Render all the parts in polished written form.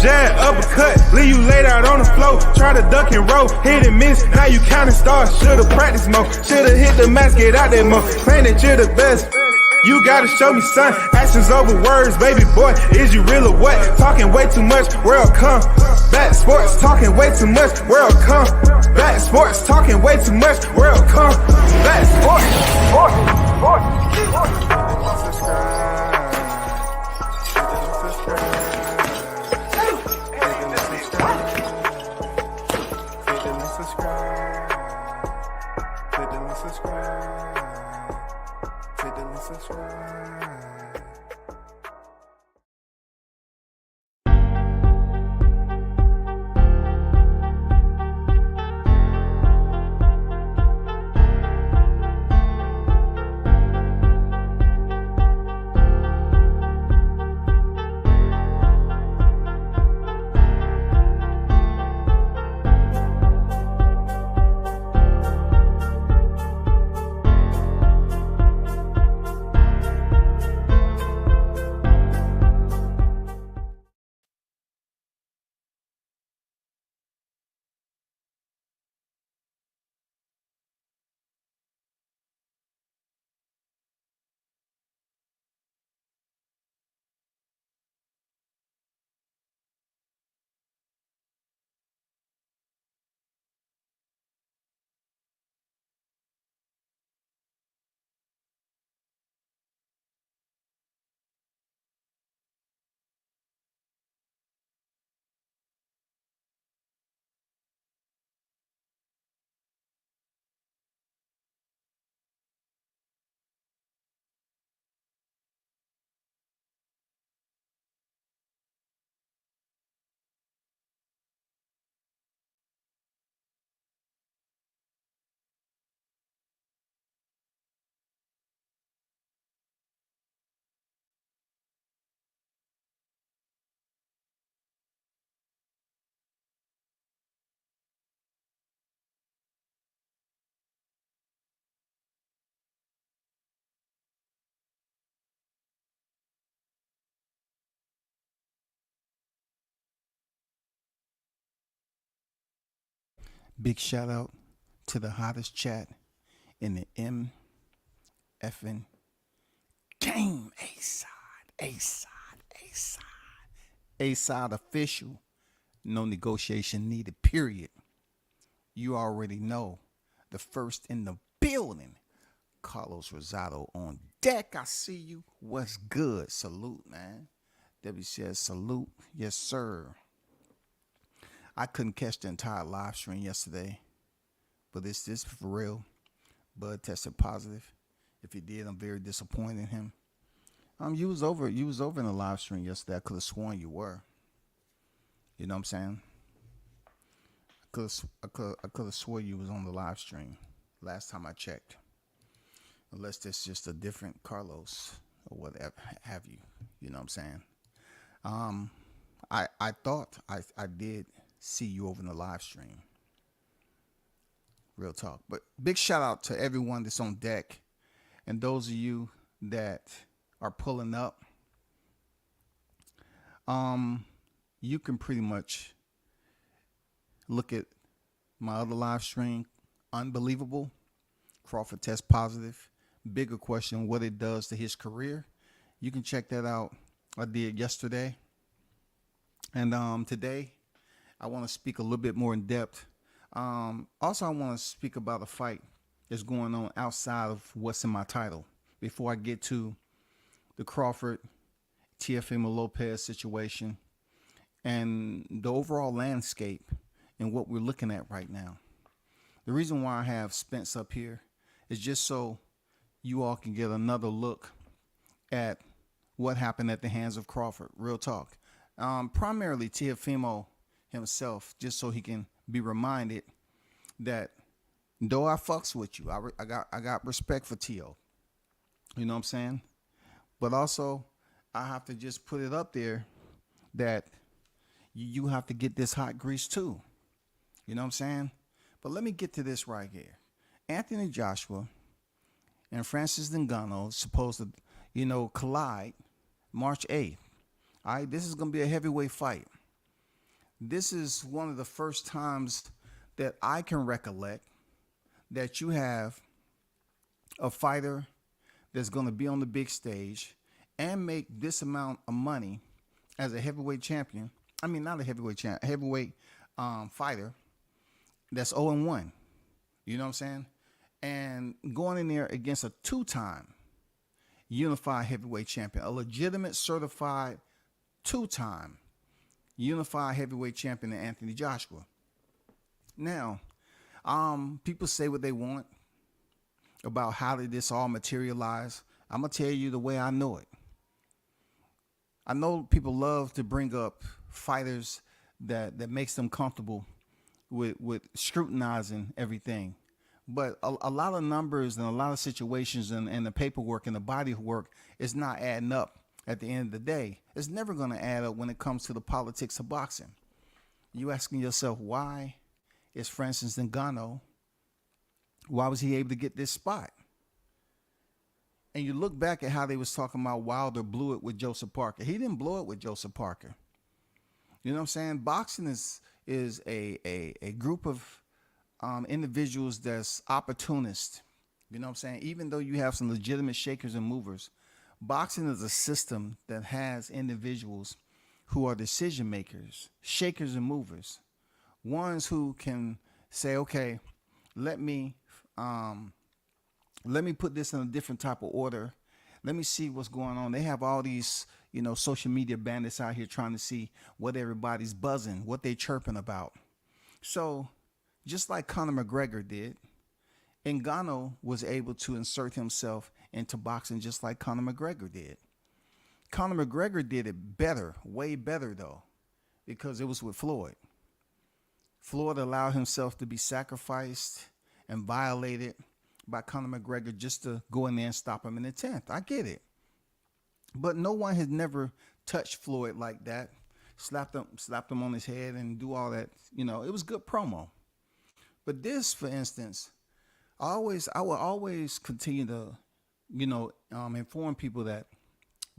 jab, uppercut, leave you laid out on the floor. Try to duck and roll, hit and miss, now you counting stars. Should've practiced more, should've hit the mask, get out there more. Claim that you're the best. You gotta show me, son. Actions over words, baby boy. Is you real or what? Talking way too much, world come. Back sports, talking way too much, world come. Back sports, talking way too much, world come. Back sports, Big shout out to the hottest chat in the MFN game. A-side official. No negotiation needed, period. You already know. The first in the building. Carlos Rosado on deck. I see you. What's good? Salute, man. Debbie says salute. Yes, sir. I couldn't catch the entire live stream yesterday, but this for real. Bud tested positive. If he did, I'm very disappointed in him. You was over in the live stream yesterday. I could have sworn you were. You know what I'm saying? I could have swore you was on the live stream last time I checked. Unless this just a different Carlos or whatever have you. You know what I'm saying? I thought I did see you over in the live stream. Real talk. But big shout out to everyone that's on deck and those of you that are pulling up. You can pretty much look at my other live stream. Unbelievable. Crawford test positive. Bigger question, what it does to his career. You can check that out. I did yesterday. And today I want to speak a little bit more in depth. Also, I want to speak about a fight that's going on outside of what's in my title before I get to the Crawford, Teofimo Lopez situation and the overall landscape and what we're looking at right now. The reason why I have Spence up here is just so you all can get another look at what happened at the hands of Crawford. Real talk. Primarily Teofimo himself, just so he can be reminded that though I fucks with you, I got respect for Teo. You know what I'm saying? But also, I have to just put it up there that you have to get this hot grease too. You know what I'm saying? But let me get to this right here. Anthony Joshua and Francis Ngannou supposed to, collide March 8th. All right, this is going to be a heavyweight fight. This is one of the first times that I can recollect that you have a fighter that's going to be on the big stage and make this amount of money as a heavyweight champion. I mean, not a heavyweight champ, heavyweight fighter that's 0-1. You know what I'm saying? And going in there against a two-time unified heavyweight champion, a legitimate certified two-time unified heavyweight champion, Anthony Joshua. Now, people say what they want about how did this all materialize. I'm gonna tell you the way I know it. I know people love to bring up fighters that makes them comfortable with scrutinizing everything. But a lot of numbers and a lot of situations and the paperwork and the body work is not adding up at the end of the day. It's never going to add up when it comes to the politics of boxing. You asking yourself, why is, for instance, Ngannou, why was he able to get this spot? And you look back at how they was talking about Wilder blew it with Joseph Parker. He didn't blow it with Joseph Parker. You know what I'm saying? Boxing is a group of individuals that's opportunist. You know what I'm saying? Even though you have some legitimate shakers and movers, boxing is a system that has individuals who are decision makers, shakers and movers, ones who can say, okay, let me put this in a different type of order. Let me see what's going on. They have all these, social media bandits out here trying to see what everybody's buzzing, what they chirping about. So just like Conor McGregor did, Ngannou was able to insert himself into boxing just like Conor McGregor did. Conor McGregor did it better, way better though, because it was with Floyd. Floyd allowed himself to be sacrificed and violated by Conor McGregor just to go in there and stop him in the 10th. I get it. But no one has never touched Floyd like that, slapped him on his head and do all that. It was good promo. But this, for instance, I will always continue to, inform people that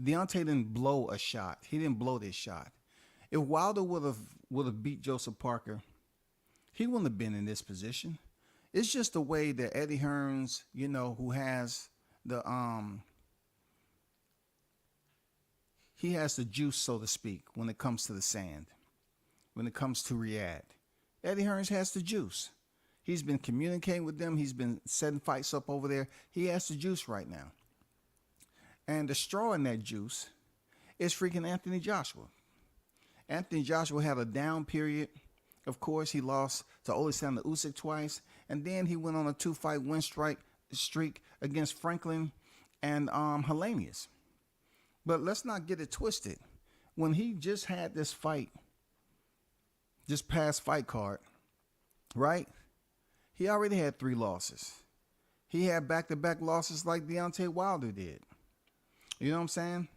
Deontay didn't blow a shot. He didn't blow this shot. If Wilder would have beat Joseph Parker, he wouldn't have been in this position. It's just the way that Eddie Hearns, who has he has the juice, so to speak, when it comes to the sand, when it comes to Riyadh. Eddie Hearns has the juice. He's been communicating with them. He's been setting fights up over there. He has the juice right now. And the straw in that juice is freaking Anthony Joshua. Anthony Joshua had a down period. Of course, he lost to Alexander Usyk twice. And then he went on a 2-fight win streak against Franklin and Helenius. But let's not get it twisted. When he just had this fight, this past fight card, right? He already had 3 losses. He had back-to-back losses like Deontay Wilder did. You know what I'm saying?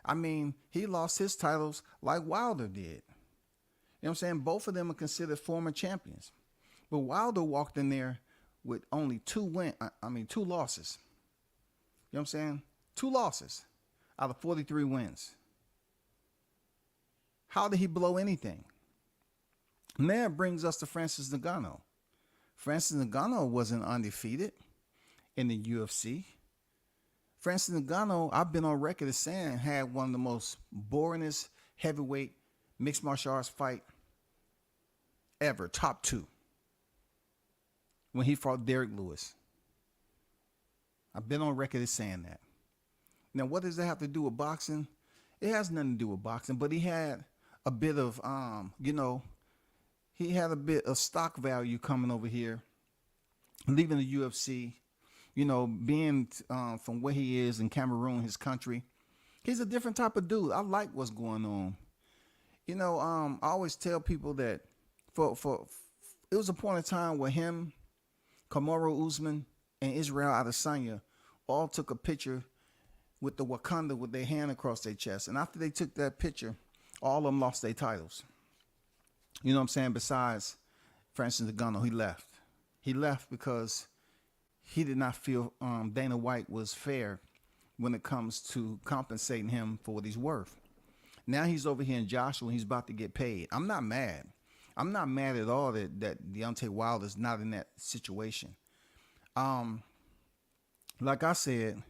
I mean, he lost his titles like Wilder did. You know what I'm saying? Both of them are considered former champions. But Wilder walked in there with only 2 losses. You know what I'm saying? 2 losses out of 43 wins. How did he blow anything? And that brings us to Francis Ngannou. Francis Ngannou wasn't undefeated in the UFC. Francis Ngannou, I've been on record as saying, had one of the most boringest heavyweight mixed martial arts fight ever, top 2, when he fought Derek Lewis. I've been on record as saying that. Now, what does that have to do with boxing? It has nothing to do with boxing, but he had a bit of, he had a bit of stock value coming over here, leaving the UFC, being from where he is in Cameroon, his country. He's a different type of dude. I like what's going on. I always tell people that for it was a point in time where him, Kamaru Usman, and Israel Adesanya all took a picture with the Wakanda with their hand across their chest. And after they took that picture, all of them lost their titles. You know what I'm saying? Besides Francis Ngannou, he left. He left because he did not feel Dana White was fair when it comes to compensating him for what he's worth. Now he's over here in Joshua and he's about to get paid. I'm not mad. I'm not mad at all that Deontay Wilder's not in that situation. Like I said,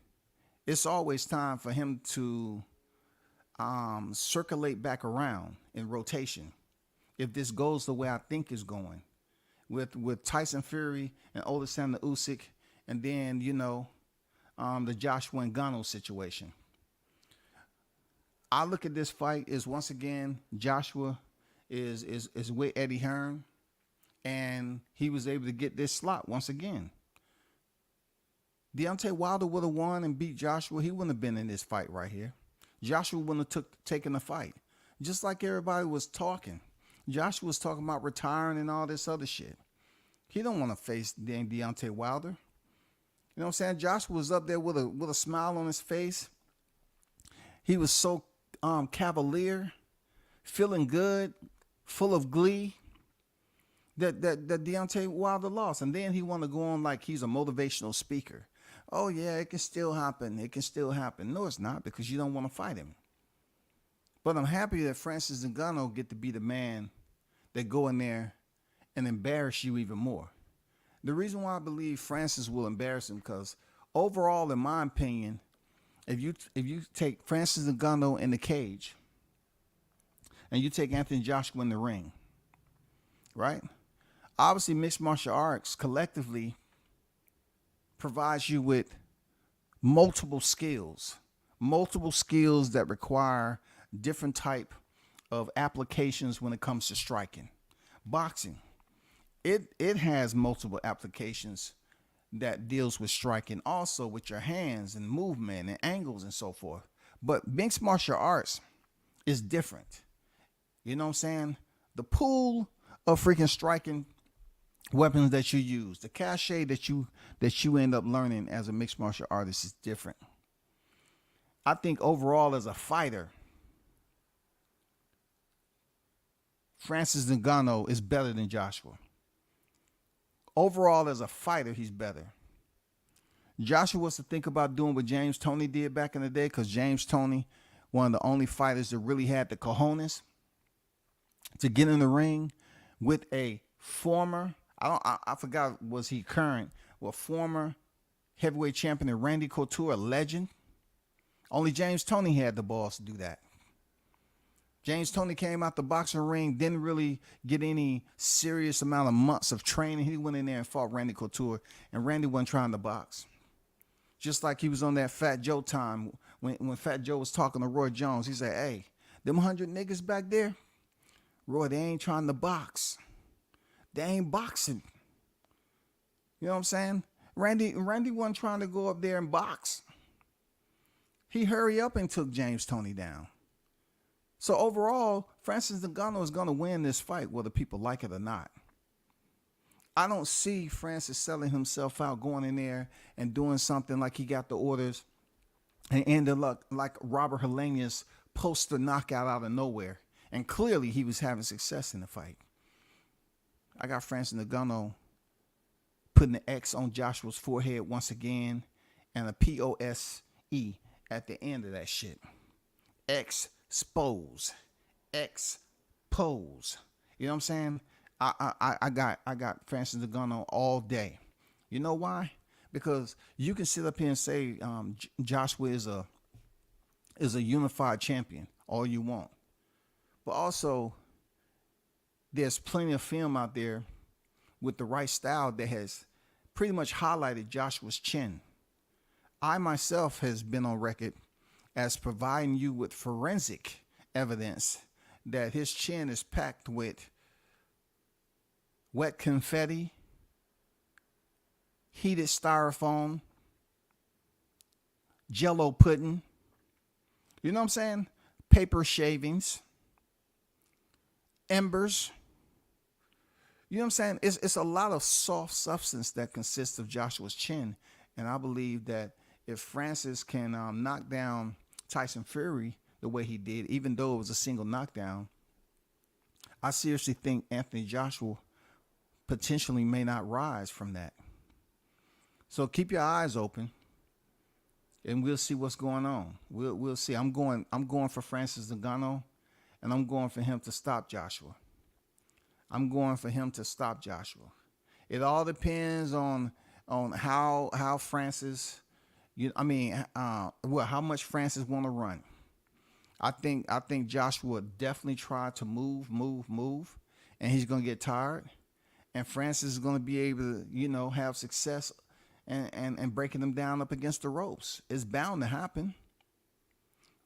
it's always time for him to circulate back around in rotation. If this goes the way I think it's going, with Tyson Fury and Alexander Usyk, and then the Joshua Ngannou situation. I look at this fight as, once again, Joshua is with Eddie Hearn, and he was able to get this slot once again. Deontay Wilder would have won and beat Joshua. He wouldn't have been in this fight right here. Joshua wouldn't have taken the fight. Just like everybody was talking. Joshua was talking about retiring and all this other shit. He don't want to face Deontay Wilder. You know what I'm saying? Joshua was up there with a smile on his face. He was so cavalier, feeling good, full of glee, that Deontay Wilder lost. And then he want to go on like he's a motivational speaker. Oh, yeah, it can still happen. It can still happen. No, it's not, because you don't want to fight him. But I'm happy that Francis Ngannou get to be the man that go in there and embarrass you even more. The reason why I believe Francis will embarrass him, because overall, in my opinion, if you take Francis Ngannou in the cage and you take Anthony Joshua in the ring, right? Obviously, mixed martial arts collectively provides you with multiple skills that require different type of applications when it comes to striking. Boxing, it has multiple applications that deals with striking, also with your hands and movement and angles and so forth. But mixed martial arts is different. You know what I'm saying? The pool of freaking striking weapons that you use, the cachet that you end up learning as a mixed martial artist is different. I think overall, as a fighter, Francis Ngannou is better than Joshua. Overall, as a fighter, he's better. Joshua was to think about doing what James Toney did back in the day, because James Toney, one of the only fighters that really had the cojones to get in the ring with a former, I forgot, was he current, well, former heavyweight champion Randy Couture, a legend. Only James Toney had the balls to do that. James Toney came out the boxing ring, didn't really get any serious amount of months of training. He went in there and fought Randy Couture, and Randy wasn't trying to box. Just like he was on that Fat Joe time when Fat Joe was talking to Roy Jones. He said, hey, them 100 niggas back there, Roy, they ain't trying to box. They ain't boxing. You know what I'm saying? Randy wasn't trying to go up there and box. He hurried up and took James Toney down. So overall, Francis Ngannou is going to win this fight, whether people like it or not. I don't see Francis selling himself out, going in there and doing something like he got the orders and ended up like Robert Helenius poster knockout out of nowhere. And clearly he was having success in the fight. I got Francis Ngannou putting an X on Joshua's forehead once again and a P-O-S-E at the end of that shit. Expose. Expose. You know what I'm saying? I got Francis Ngannou all day. You know why? Because you can sit up here and say Joshua is a unified champion all you want. But also, there's plenty of film out there with the right style that has pretty much highlighted Joshua's chin. I myself has been on record as providing you with forensic evidence that his chin is packed with wet confetti, heated styrofoam, Jell-O pudding, you know what I'm saying? Paper shavings, embers. You know what I'm saying? It's a lot of soft substance that consists of Joshua's chin. And I believe that if Francis can knock down Tyson Fury the way he did, even though it was a single knockdown, I seriously think Anthony Joshua potentially may not rise from that. So keep your eyes open, and we'll see what's going on. We'll see. I'm going for Francis Ngannou, and I'm going for him to stop Joshua. I'm going for him to stop Joshua. It all depends on how Francis, how much Francis want to run. I think Joshua definitely tried to move, and he's gonna get tired. And Francis is gonna be able to, have success and breaking them down up against the ropes. It's bound to happen.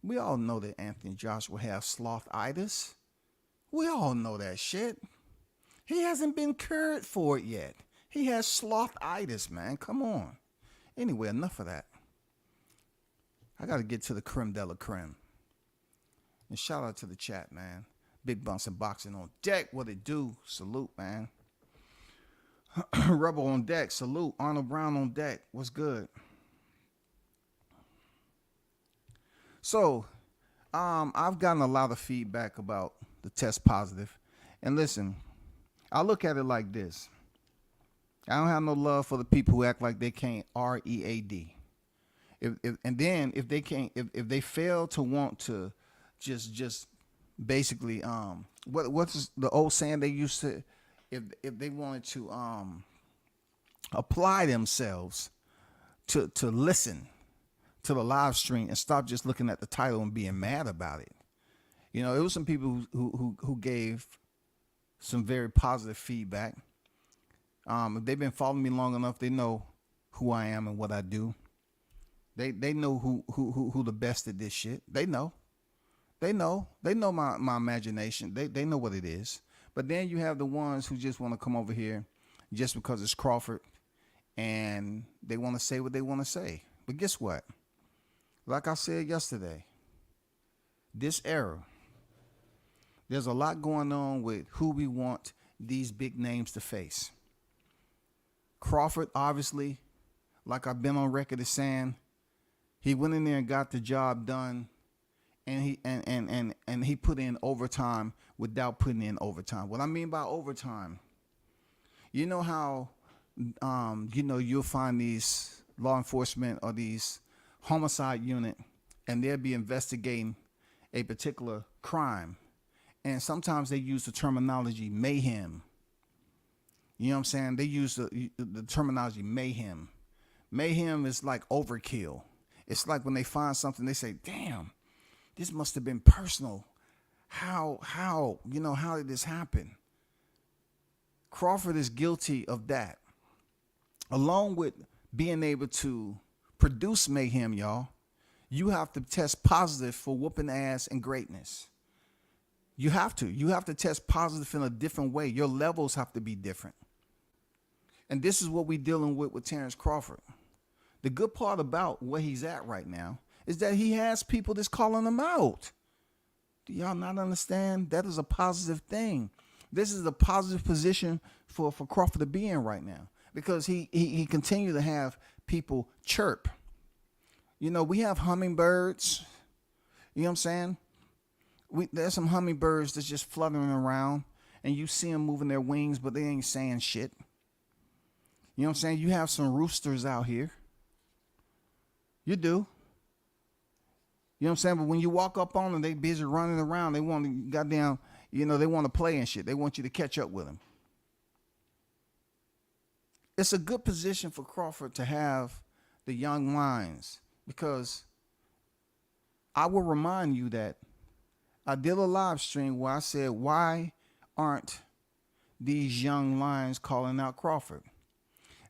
We all know that Anthony Joshua has slothitis. We all know that shit. He hasn't been cured for it yet. He has slothitis, man. Come on. Anyway, enough of that. I got to get to the creme de la creme. And shout out to the chat, man. Big Bunks and Boxing on deck. What it do? Salute, man. Rebel on deck. Salute. Arnold Brown on deck. What's good? So, I've gotten a lot of feedback about the test positive. And listen, I look at it like this. I don't have no love for the people who act like they can't READ. If they can't, if they fail to want to just basically, what's the old saying they used to, if they wanted to apply themselves to listen to the live stream and stop just looking at the title and being mad about it. It was some people who gave some very positive feedback. If they've been following me long enough, they know who I am and what I do. They know who the best at this shit. They know my imagination. They know what it is. But then you have the ones who just want to come over here just because it's Crawford and they want to say what they want to say. But guess what? Like I said yesterday, this era, there's a lot going on with who we want these big names to face. Crawford, obviously, like I've been on record as saying, he went in there and got the job done, and he put in overtime without putting in overtime. What I mean by overtime, you know how you'll find these law enforcement or these homicide unit, and they'll be investigating a particular crime, and sometimes they use the terminology mayhem. You know what I'm saying? They use the terminology mayhem. Mayhem is like overkill. It's like when they find something, they say, damn, this must have been personal. How did this happen? Crawford is guilty of that. Along with being able to produce mayhem, y'all, you have to test positive for whooping ass and greatness. You have to test positive in a different way. Your levels have to be different. And this is what we're dealing with Terrence Crawford. The good part about where he's at right now is that he has people that's calling him out. Do y'all not understand? That is a positive thing. This is a positive position for Crawford to be in right now, because he continued to have people chirp. We have hummingbirds. You know what I'm saying? There's some hummingbirds that's just fluttering around, and you see them moving their wings, but they ain't saying shit. You know what I'm saying? You have some roosters out here. You do. You know what I'm saying? But when you walk up on them, they busy running around. They want to goddamn, they want to play and shit. They want you to catch up with them. It's a good position for Crawford to have the young lions, because I will remind you that I did a live stream where I said, why aren't these young lions calling out Crawford?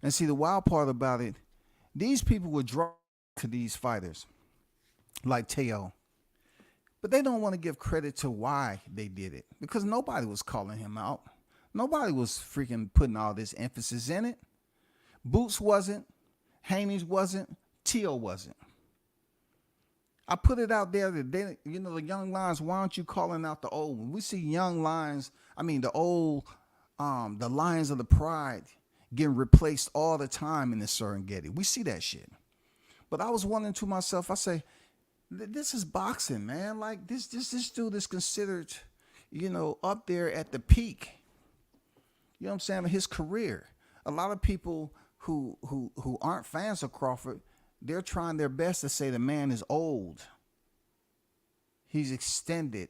And see, the wild part about it, these people were drawn to these fighters like Teo, but they don't want to give credit to why they did it, because nobody was calling him out. Nobody was freaking putting all this emphasis in it. Boots wasn't, Haney's wasn't, Teo wasn't. I put it out there that they, the young lions, why aren't you calling out the old one? We see young lions, the old, the Lions of the Pride getting replaced all the time in the Serengeti. We see that shit. But I was wondering to myself, I say, this is boxing, man. Like this dude is considered, up there at the peak. You know what I'm saying? His career. A lot of people who aren't fans of Crawford, they're trying their best to say the man is old. He's extended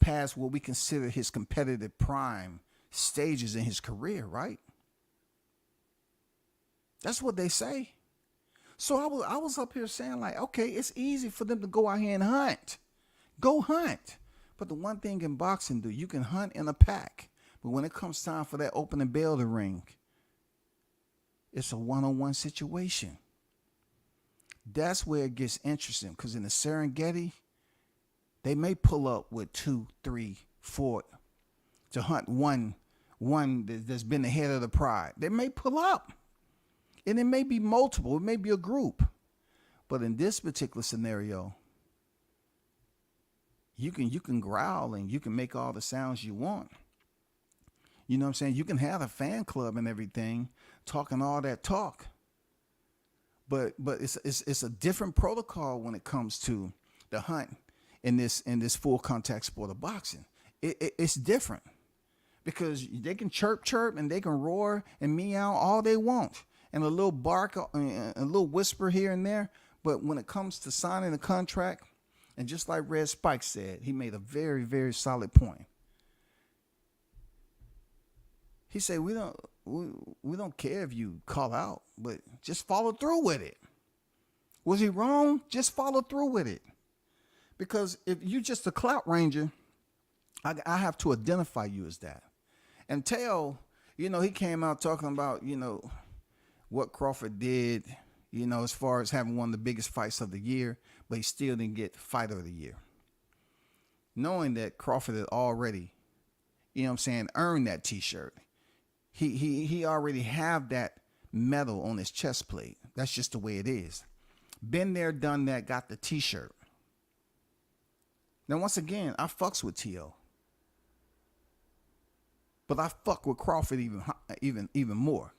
past what we consider his competitive prime stages in his career, right? That's what they say. So I was up here saying like, okay, it's easy for them to go out here and hunt. Go hunt. But the one thing in boxing, dude, you can hunt in a pack. But when it comes time for that opening bell to ring, it's a one-on-one situation. That's where it gets interesting, because in the Serengeti, they may pull up with 2, 3, 4 to hunt one that's been the head of the pride. They may pull up, and it may be multiple. It may be a group. But in this particular scenario, you can growl and you can make all the sounds you want. You know what I'm saying? You can have a fan club and everything, talking all that talk. But it's a different protocol when it comes to the hunt in this full contact sport of boxing. It's different, because they can chirp and they can roar and meow all they want, and a little bark, a little whisper here and there. But when it comes to signing a contract, and just like Red Spike said, he made a very, very solid point. He said, we don't care if you call out, but just follow through with it. Was he wrong? Just follow through with it. Because if you're just a clout ranger, I have to identify you as that. And Teo, he came out talking about, what Crawford did, as far as having one of the biggest fights of the year, but he still didn't get Fighter of the Year. Knowing that Crawford had already, earned that T-shirt. He already have that medal on his chest plate. That's just the way it is. Been there, done that, got the T-shirt. Now, once again, I fucks with T.O. But I fuck with Crawford even more.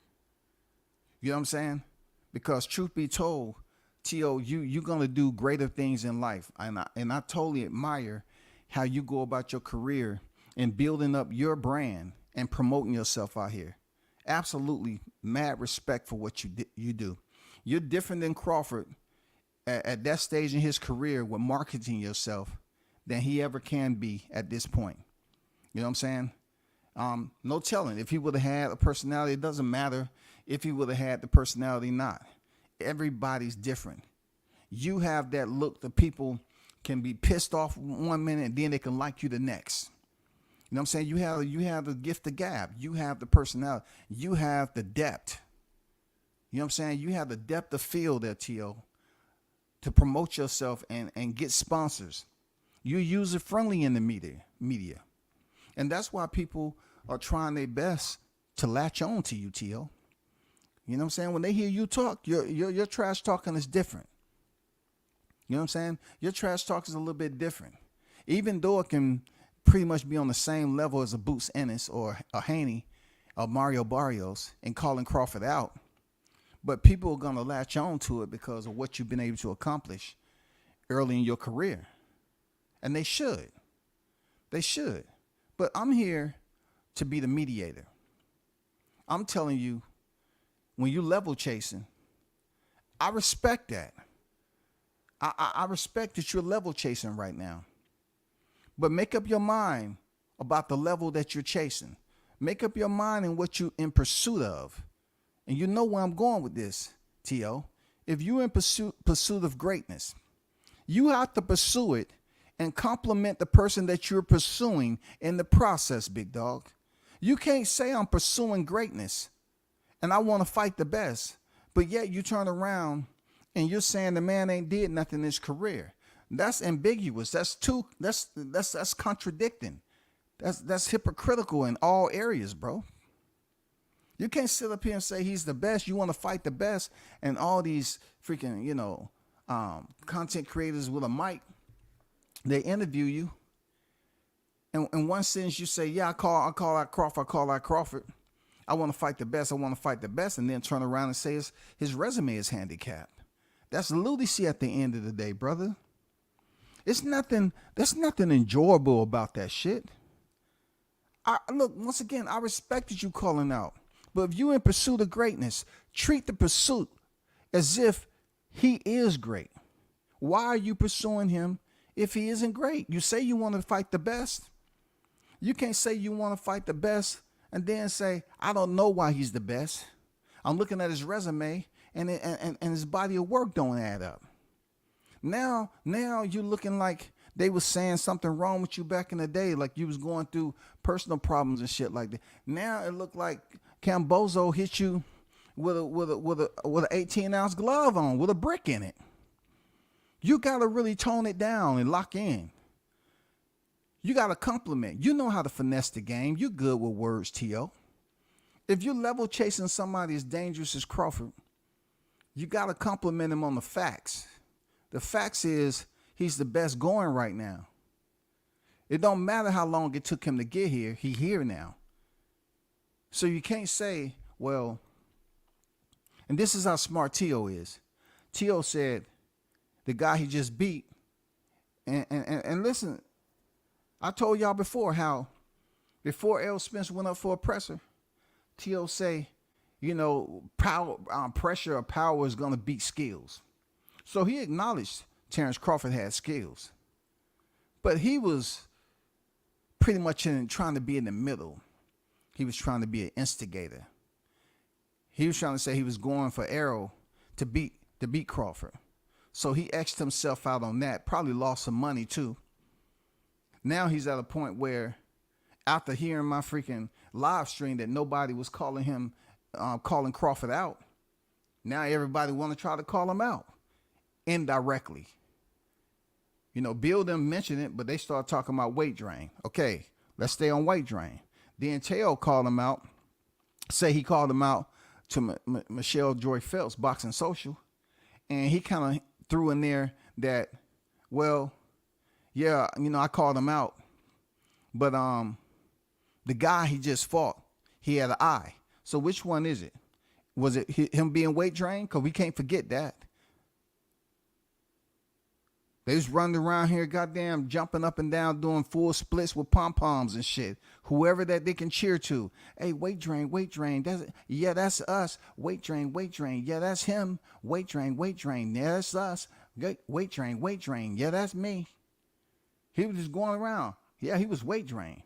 You know what I'm saying? Because truth be told, T.O., you're going to do greater things in life. And I totally admire how you go about your career and building up your brand and promoting yourself out here. Absolutely mad respect for what you do. You're different than Crawford at that stage in his career with marketing yourself than he ever can be at this point. You know what I'm saying? No telling. If he would have had a personality, it doesn't matter if he would have had the personality or not. Everybody's different. You have that look that people can be pissed off 1 minute and then they can like you the next. You know what I'm saying? You have the gift of gab. You have the personality. You have the depth. You know what I'm saying? You have the depth of field there, T.O., to promote yourself and get sponsors. You're user friendly in the media. And that's why people are trying their best to latch on to you, T.O. You know what I'm saying? When they hear you talk, your trash talking is different. You know what I'm saying? Your trash talk is a little bit different. Even though it can pretty much be on the same level as a Boots Ennis or a Haney or Mario Barrios and calling Crawford out. But people are going to latch on to it because of what you've been able to accomplish early in your career. And they should. They should. But I'm here to be the mediator. I'm telling you, when you level chasing, I respect that. I respect that you're level chasing right now. But make up your mind about the level that you're chasing. Make up your mind in what you're in pursuit of. And you know where I'm going with this, T.O. If you're in pursuit of greatness, you have to pursue it and compliment the person that you're pursuing in the process, big dog. You can't say I'm pursuing greatness and I want to fight the best, but yet you turn around and you're saying the man ain't did nothing in his career. That's ambiguous. That's contradicting. That's hypocritical in all areas, bro. You can't sit up here and say he's the best. You want to fight the best, and all these freaking, content creators with a mic, they interview you. And in one sentence, you say, yeah, I call out Crawford. I want to fight the best. And then turn around and say his resume is handicapped. That's lunacy at the end of the day, brother. There's nothing enjoyable about that shit. Look, once again, I respected you calling out. But if you're in pursuit of greatness, treat the pursuit as if he is great. Why are you pursuing him if he isn't great? You say you want to fight the best. You can't say you want to fight the best and then say, I don't know why he's the best. I'm looking at his resume, and his body of work don't add up. Now you're looking like they was saying something wrong with you back in the day, like you was going through personal problems and shit like that. Now it looked like Cambozo hit you with an 18-ounce glove on with a brick in it. You gotta really tone it down and lock in. You gotta compliment. You know how to finesse the game. You good with words, T.O. If you're level chasing somebody as dangerous as Crawford, you gotta compliment him on the facts. The facts is he's the best going right now. It don't matter how long it took him to get here. He here now. So you can't say, well, and this is how smart T.O. is. T.O. said the guy he just beat, and listen, I told y'all before how before Spence went up for a presser, T.O. say, power, pressure or power is going to beat skills. So he acknowledged Terrence Crawford had skills, but he was pretty much trying to be in the middle. He was trying to be an instigator. He was trying to say he was going for Arrow to beat Crawford. So he X'd himself out on that, probably lost some money too. Now he's at a point where after hearing my freaking live stream that nobody was calling Crawford out, now everybody want to try to call him out indirectly. Bill didn't mention it, but they start talking about weight drain. Okay, let's stay on weight drain. Then Teo called him out, he called him out to Michelle Joy Phelps, Boxing Social, and he kind of threw in there that, well, yeah, I called him out, but the guy he just fought, he had an eye. So which one is it? Was it him being weight drained? Because we can't forget that. They was running around here, goddamn, jumping up and down, doing full splits with pom-poms and shit. Whoever that they can cheer to. Hey, weight drain, weight drain. Yeah, that's us. Weight drain, weight drain. Yeah, that's him. Weight drain, weight drain. Yeah, that's us. Weight drain, weight drain. Yeah, that's me. He was just going around. Yeah, he was weight drained.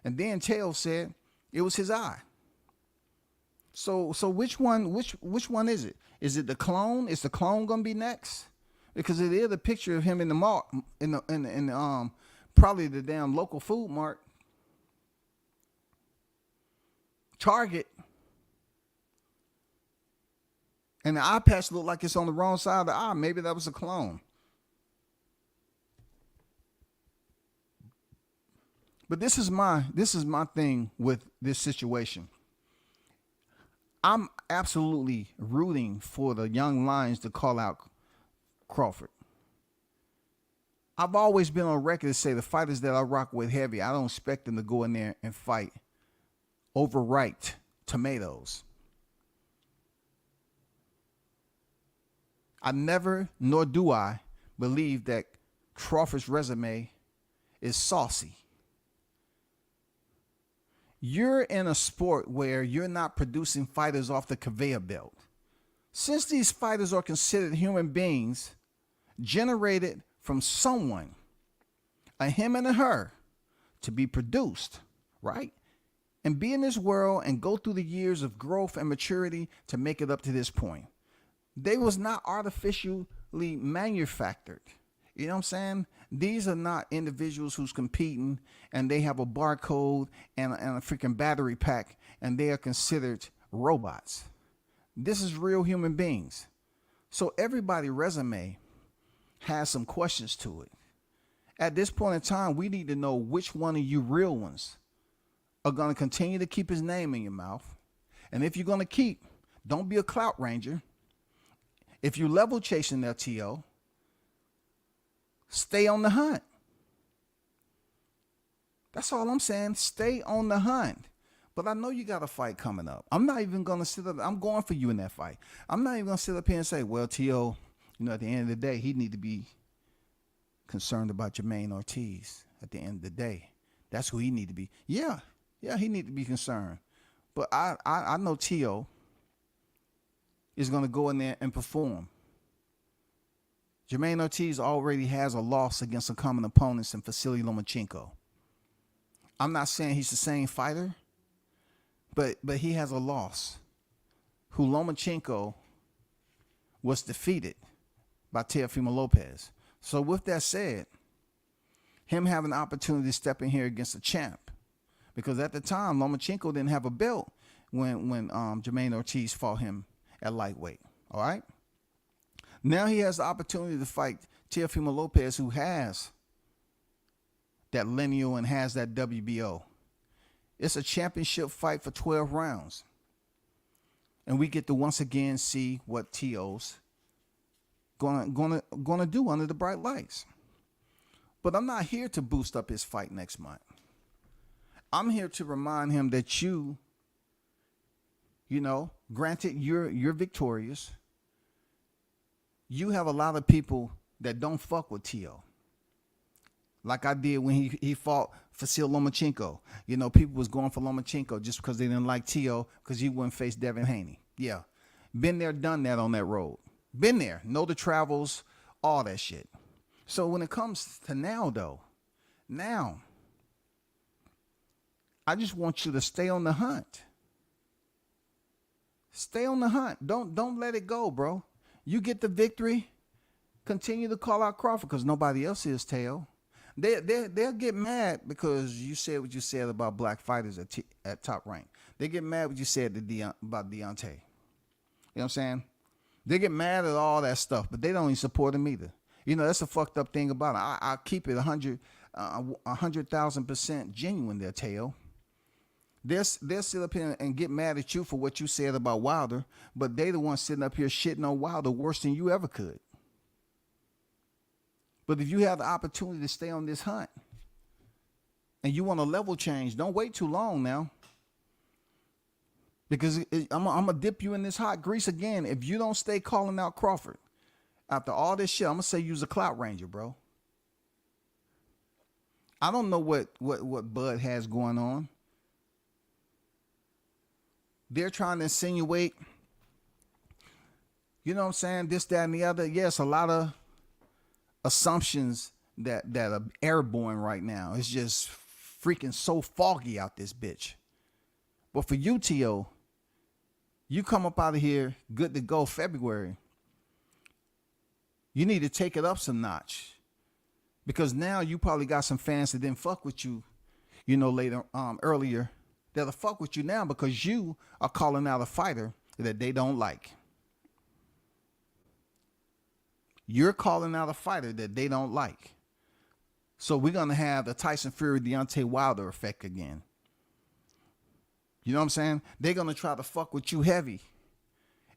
And then Tail said it was his eye. So which one is it? Is it the clone? Is the clone gonna be next? Because it is a picture of him in the mall, in the probably the damn local food mart, Target, and the eye patch looked like it's on the wrong side of the eye. Maybe that was a clone. But this is my thing with this situation. I'm absolutely rooting for the young lions to call out Crawford. I've always been on record to say the fighters that I rock with heavy, I don't expect them to go in there and fight overripe tomatoes. I never, nor do I, believe that Crawford's resume is saucy. You're in a sport where you're not producing fighters off the conveyor belt. Since these fighters are considered human beings, generated from someone, a him and a her, to be produced, right? And be in this world and go through the years of growth and maturity to make it up to this point. They was not artificially manufactured. You know what I'm saying? These are not individuals who's competing and they have a barcode and a freaking battery pack and they are considered robots. This is real human beings. So everybody's resume has some questions to it. At this point in time, we need to know which one of you real ones are going to continue to keep his name in your mouth. And if you're going to keep, don't be a clout ranger. If you're level chasing their TO, stay on the hunt. That's all I'm saying. Stay on the hunt. But I know you got a fight coming up. I'm not even going to sit up. I'm going for you in that fight. I'm not even going to sit up here and say, well, T.O., at the end of the day, he need to be concerned about Jermaine Ortiz. At the end of the day, that's who he need to be. Yeah, he need to be concerned. But I know T.O. is going to go in there and perform. Jermaine Ortiz already has a loss against some common opponents in Vasily Lomachenko. I'm not saying he's the same fighter, But he has a loss. Who Lomachenko was defeated by Teofimo Lopez. So with that said, him having the opportunity to step in here against a champ, because at the time Lomachenko didn't have a belt when Jermaine Ortiz fought him at lightweight. All right. Now he has the opportunity to fight Teofimo Lopez, who has that lineal and has that WBO. It's a championship fight for 12 rounds. And we get to once again see what Teo's gonna do under the bright lights. But I'm not here to boost up his fight next month. I'm here to remind him that you know, granted you're victorious. You have a lot of people that don't fuck with Teo. Like I did when he fought Vasyl Lomachenko. You know, people was going for Lomachenko just because they didn't like Teo because he wouldn't face Devin Haney. Yeah. Been there, done that on that road. Been there. Know the travels, all that shit. So when it comes to now, though, I just want you to stay on the hunt. Stay on the hunt. Don't let it go, bro. You get the victory. Continue to call out Crawford because nobody else is, Teo. They'll get mad because you said what you said about black fighters at top rank. They get mad what you said about Deontay. You know what I'm saying? They get mad at all that stuff, but they don't even support him either. You know, that's a fucked up thing about it. I keep it 100,000% genuine there, Teo. They'll sit up here and get mad at you for what you said about Wilder, but they the ones sitting up here shitting on Wilder worse than you ever could. But if you have the opportunity to stay on this hunt and you want a level change, don't wait too long now. Because I'm going to dip you in this hot grease again. If you don't stay calling out Crawford after all this shit, I'm going to say you's a clout ranger, bro. I don't know what Bud has going on. They're trying to insinuate, you know what I'm saying, this, that, and the other. Yes, a lot of assumptions that are airborne right now. It's just freaking so foggy out this bitch. But for you, Teo, you come up out of here good to go February. You need to take it up some notch. Because now you probably got some fans that didn't fuck with you, you know, earlier. That'll fuck with you now because you are calling out a fighter that they don't like. You're calling out a fighter that they don't like. So we're going to have the Tyson Fury, Deontay Wilder effect again. You know what I'm saying? They're going to try to fuck with you heavy.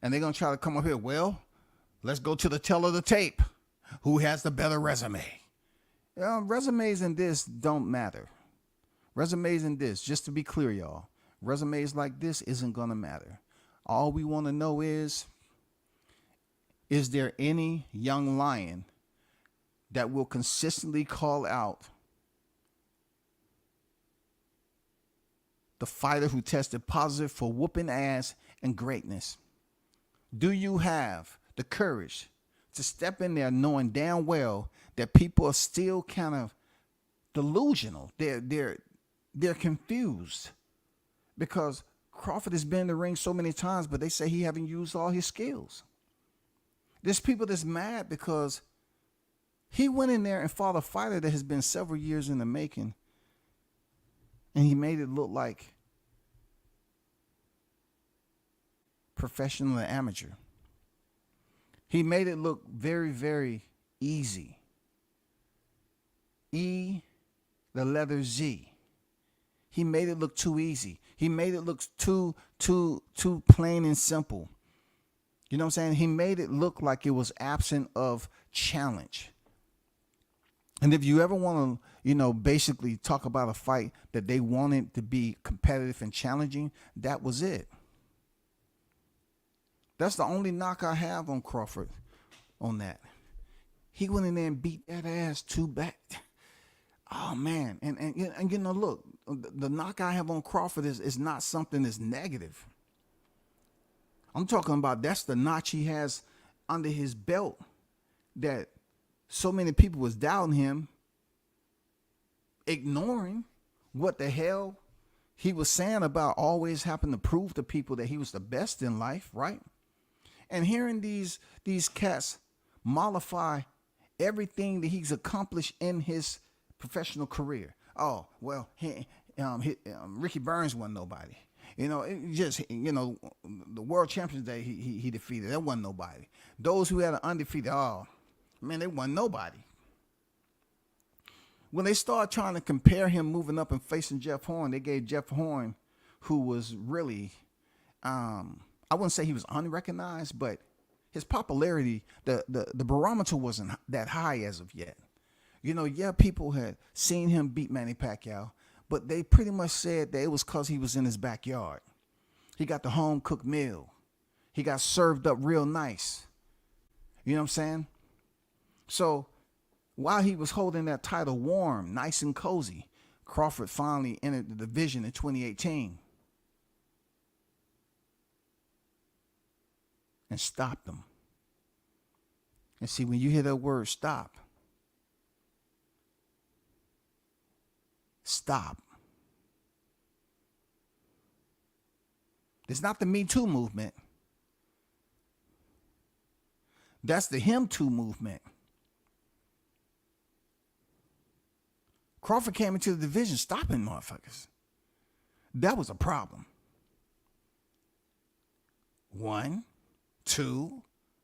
And they're going to try to come up here, well, let's go to the tell of the tape. Who has the better resume? Resumes in this don't matter. Resumes in this, just to be clear, y'all, resumes like this isn't going to matter. All we want to know is there any young lion that will consistently call out the fighter who tested positive for whooping ass and greatness? Do you have the courage to step in there knowing damn well that people are still kind of delusional? They're confused because Crawford has been in the ring so many times, but they say he haven't used all his skills. There's people that's mad because he went in there and fought a fighter that has been several years in the making, and he made it look like professional and amateur. He made it look very, very easy. E, the letter Z. He made it look too easy. He made it look too plain and simple. You know what I'm saying? He made it look like it was absent of challenge. And if you ever want to, you know, basically talk about a fight that they wanted to be competitive and challenging, that was it. That's the only knock I have on Crawford on that. He went in there and beat that ass too bad. Oh, man. And you know, look, the knock I have on Crawford is not something that's negative. I'm talking about that's the notch he has under his belt that so many people was doubting him, ignoring what the hell he was saying about always having to prove to people that he was the best in life, right? And hearing these cats mollify everything that he's accomplished in his professional career. Oh, well, Ricky Burns wasn't nobody. It just, the world champions that he defeated, that wasn't nobody. Those who had an undefeated, oh, man, they wasn't nobody. When they started trying to compare him moving up and facing Jeff Horn, they gave Jeff Horn, who was really, I wouldn't say he was unrecognized, but his popularity, the barometer wasn't that high as of yet. People had seen him beat Manny Pacquiao, but they pretty much said that it was because he was in his backyard. He got the home cooked meal. He got served up real nice. You know what I'm saying? So while he was holding that title warm, nice and cozy, Crawford finally entered the division in 2018 and stopped him. And see, when you hear that word stop, stop. It's not the Me Too movement. That's the Him Too movement. Crawford came into the division stopping motherfuckers. That was a problem. 1, 2,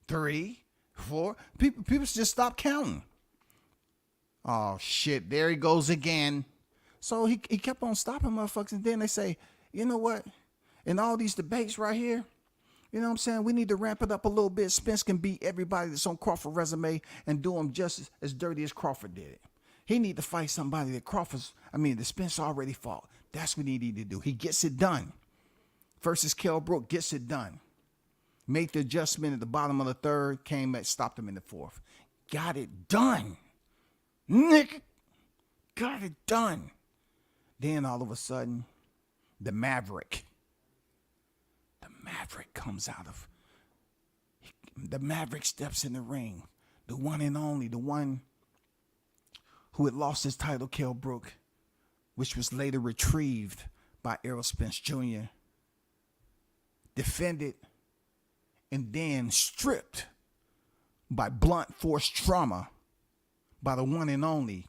3, 4. People just stopped counting. Oh shit, there he goes again. So he kept on stopping motherfuckers, and then they say, you know what? In all these debates right here, you know what I'm saying? We need to ramp it up a little bit. Spence can beat everybody that's on Crawford's resume and do them just as dirty as Crawford did it. He need to fight somebody that Spence already fought. That's what he needed to do. He gets it done. Versus Kell Brook gets it done. Made the adjustment at the bottom of the third, came back, stopped him in the fourth. Got it done. Nigga, got it done. Then all of a sudden, the Maverick comes out of, the Maverick steps in the ring. The one and only, the one who had lost his title, Kell Brook, which was later retrieved by Errol Spence Jr., defended, and then stripped by blunt force trauma by the one and only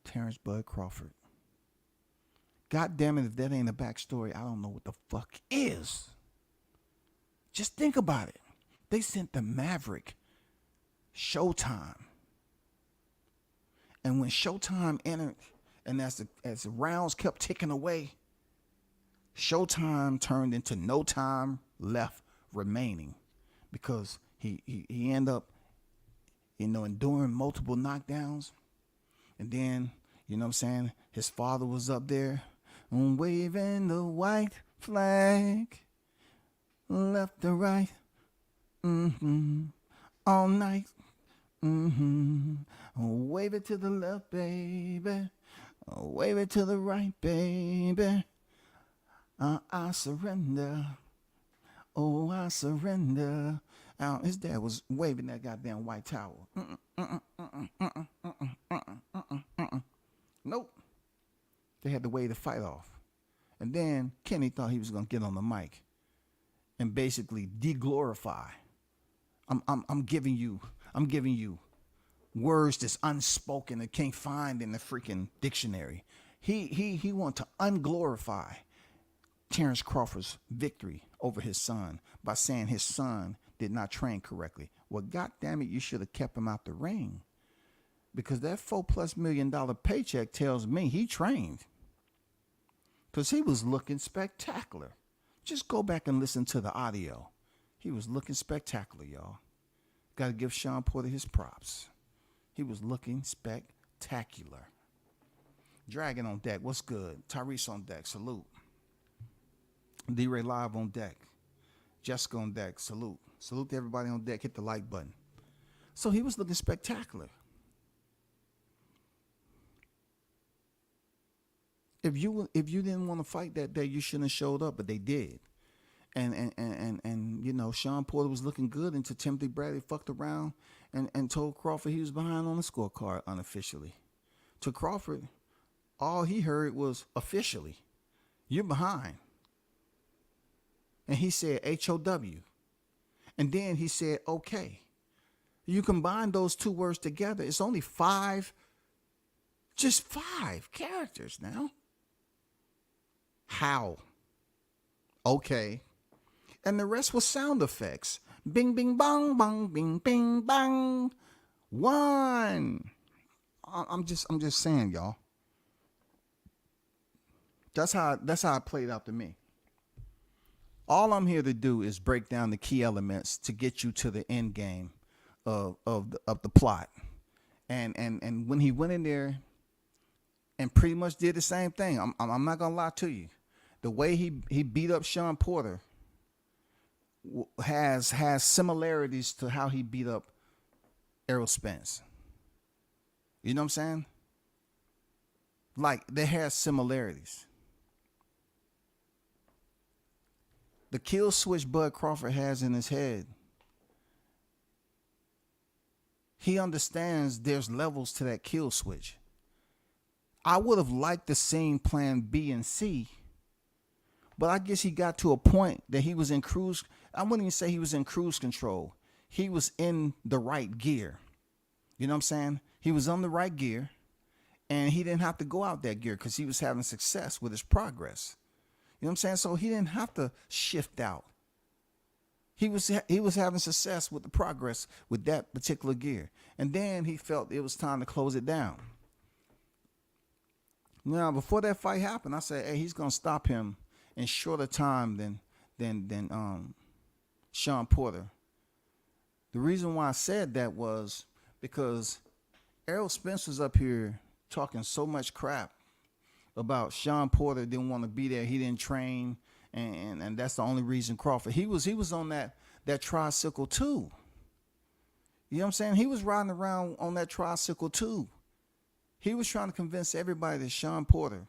Terrence Bud Crawford. God damn it, if that ain't a backstory, I don't know what the fuck is. Just think about it. They sent the Maverick Showtime. And when Showtime entered, and as the rounds kept ticking away, Showtime turned into no time left remaining, because he ended up, enduring multiple knockdowns. And then, you know what I'm saying, his father was up there waving the white flag left to right, all night. Wave it to the left, baby. Wave it to the right, baby. I surrender. Oh, I surrender. His dad was waving that goddamn white towel. Nope. They had to wave the fight off. And then Kenny thought he was going to get on the mic and basically de-glorify. I'm giving you words that's unspoken that can't find in the freaking dictionary. He wanted to unglorify Terrence Crawford's victory over his son by saying his son did not train correctly. Well, goddamn it, you should have kept him out the ring, because that $4+ million paycheck tells me he trained, because he was looking spectacular. Just go back and listen to the audio. He was looking spectacular, y'all. Got to give Sean Porter his props. He was looking spectacular. Dragon on deck. What's good? Tyrese on deck. Salute. D-Ray Live on deck. Jessica on deck. Salute. Salute to everybody on deck. Hit the like button. So he was looking spectacular. If you didn't want to fight that day, you shouldn't have showed up, but they did. And Sean Porter was looking good until Timothy Bradley fucked around and told Crawford he was behind on the scorecard unofficially. To Crawford, all he heard was officially, you're behind. And he said HOW. And then he said okay. You combine those two words together, it's only just five characters now. How? Okay. And the rest was sound effects. Bing, bing, bong, bong, bing, bing, bang. One. I'm just saying, y'all. That's how it played out to me. All I'm here to do is break down the key elements to get you to the end game of the plot. And when he went in there and pretty much did the same thing, I'm not gonna lie to you. The way he beat up Sean Porter has similarities to how he beat up Errol Spence. You know what I'm saying? Like, they have similarities. The kill switch Bud Crawford has in his head, he understands there's levels to that kill switch. I would have liked to see plan B and C, but I guess he got to a point that he was in cruise. I wouldn't even say he was in cruise control. He was in the right gear. You know what I'm saying? He was on the right gear, and he didn't have to go out that gear because he was having success with his progress. You know what I'm saying? So he didn't have to shift out. He was having success with the progress with that particular gear. And then he felt it was time to close it down. Now, before that fight happened, I said, hey, he's going to stop him in shorter time than Sean Porter. The reason why I said that was because Errol Spence was up here talking so much crap about Sean Porter didn't want to be there. He didn't train. And that's the only reason Crawford. He was on that tricycle too. You know what I'm saying? He was riding around on that tricycle too. He was trying to convince everybody that Sean Porter,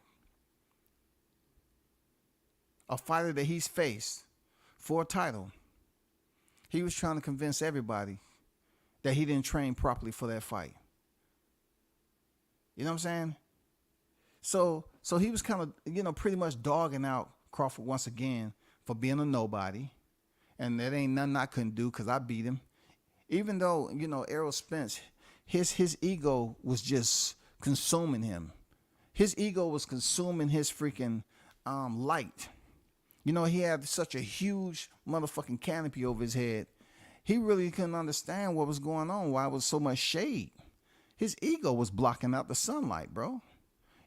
a fighter that he's faced for a title, he was trying to convince everybody that he didn't train properly for that fight. You know what I'm saying? So he was kind of, pretty much dogging out Crawford once again for being a nobody. And that ain't nothing I couldn't do because I beat him. Even though, Errol Spence, his ego was just consuming him. His ego was consuming his freaking light. He had such a huge motherfucking canopy over his head. He really couldn't understand what was going on, why it was so much shade. His ego was blocking out the sunlight, bro.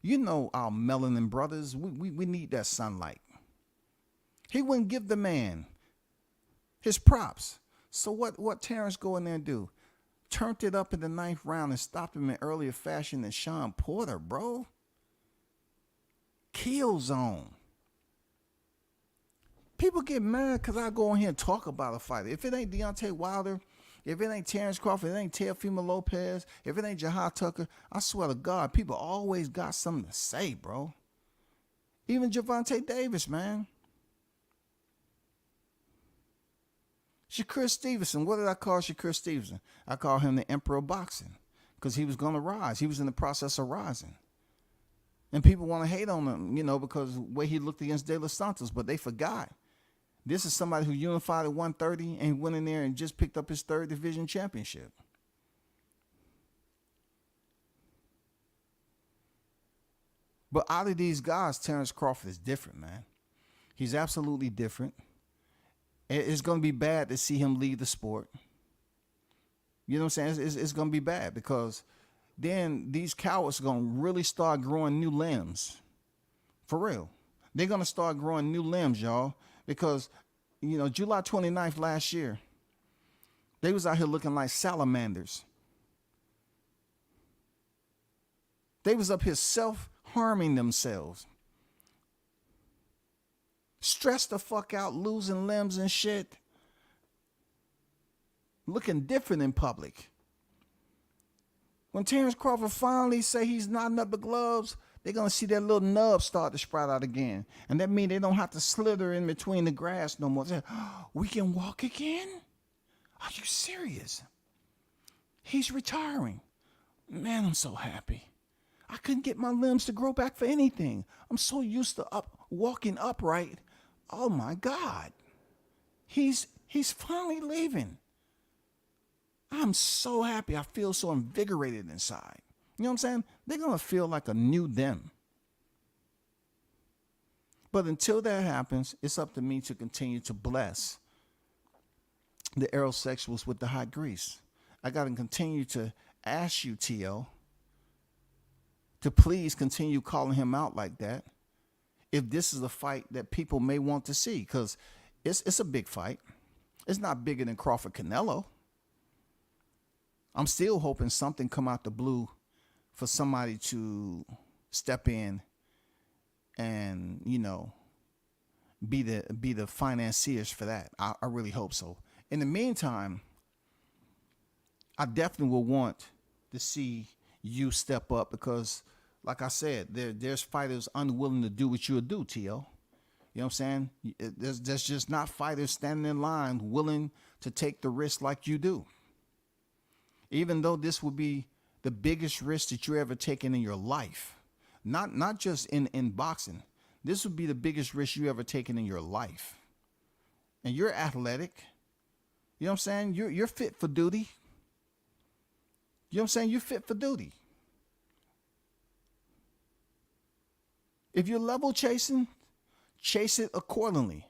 Our melanin brothers, we need that sunlight. He wouldn't give the man his props. So what Terrence go in there and do? Turned it up in the 9th round and stopped him in earlier fashion than Sean Porter, bro. Kill zone. People get mad because I go in here and talk about a fighter. If it ain't Deontay Wilder, if it ain't Terrence Crawford, if it ain't Teofimo Lopez, if it ain't Jahad Tucker, I swear to God, people always got something to say, bro. Even Gervonta Davis, man. Shakur Stevenson. What did I call Shakur Stevenson? I call him the Emperor of Boxing because he was going to rise. He was in the process of rising. And people want to hate on him, because the way he looked against De Los Santos, but they forgot. This is somebody who unified at 130 and went in there and just picked up his 3rd division championship. But out of these guys, Terrence Crawford is different, man. He's absolutely different. It's going to be bad to see him leave the sport. You know what I'm saying? It's going to be bad because then these cowards are going to really start growing new limbs. For real. They're going to start growing new limbs, y'all. Because, July 29th last year, they was out here looking like salamanders. They was up here self-harming themselves. Stressed the fuck out, losing limbs and shit. Looking different in public. When Terrence Crawford finally say he's knotting up the gloves, they're going to see that little nub start to sprout out again. And that means they don't have to slither in between the grass no more. Say, oh, we can walk again? Are you serious? He's retiring. Man, I'm so happy. I couldn't get my limbs to grow back for anything. I'm so used to walking upright. Oh my God. He's finally leaving. I'm so happy. I feel so invigorated inside. You know what I'm saying? They're going to feel like a new them. But until that happens, it's up to me to continue to bless the aerosexuals with the hot grease. I got to continue to ask you, T.O., to please continue calling him out like that if this is a fight that people may want to see, because it's a big fight. It's not bigger than Crawford Canelo. I'm still hoping something come out the blue for somebody to step in and, you know, be the financiers for that. I really hope so. In the meantime, I definitely will want to see you step up because, like I said, there's fighters unwilling to do what you'll do, T.O. You know what I'm saying? There's just not fighters standing in line willing to take the risk like you do. Even though this would be the biggest risk that you ever taken in your life, not just in boxing. This would be the biggest risk you ever taken in your life. And you're athletic. You know what I'm saying? You're fit for duty. You know what I'm saying? You're fit for duty. If you're level chasing, chase it accordingly.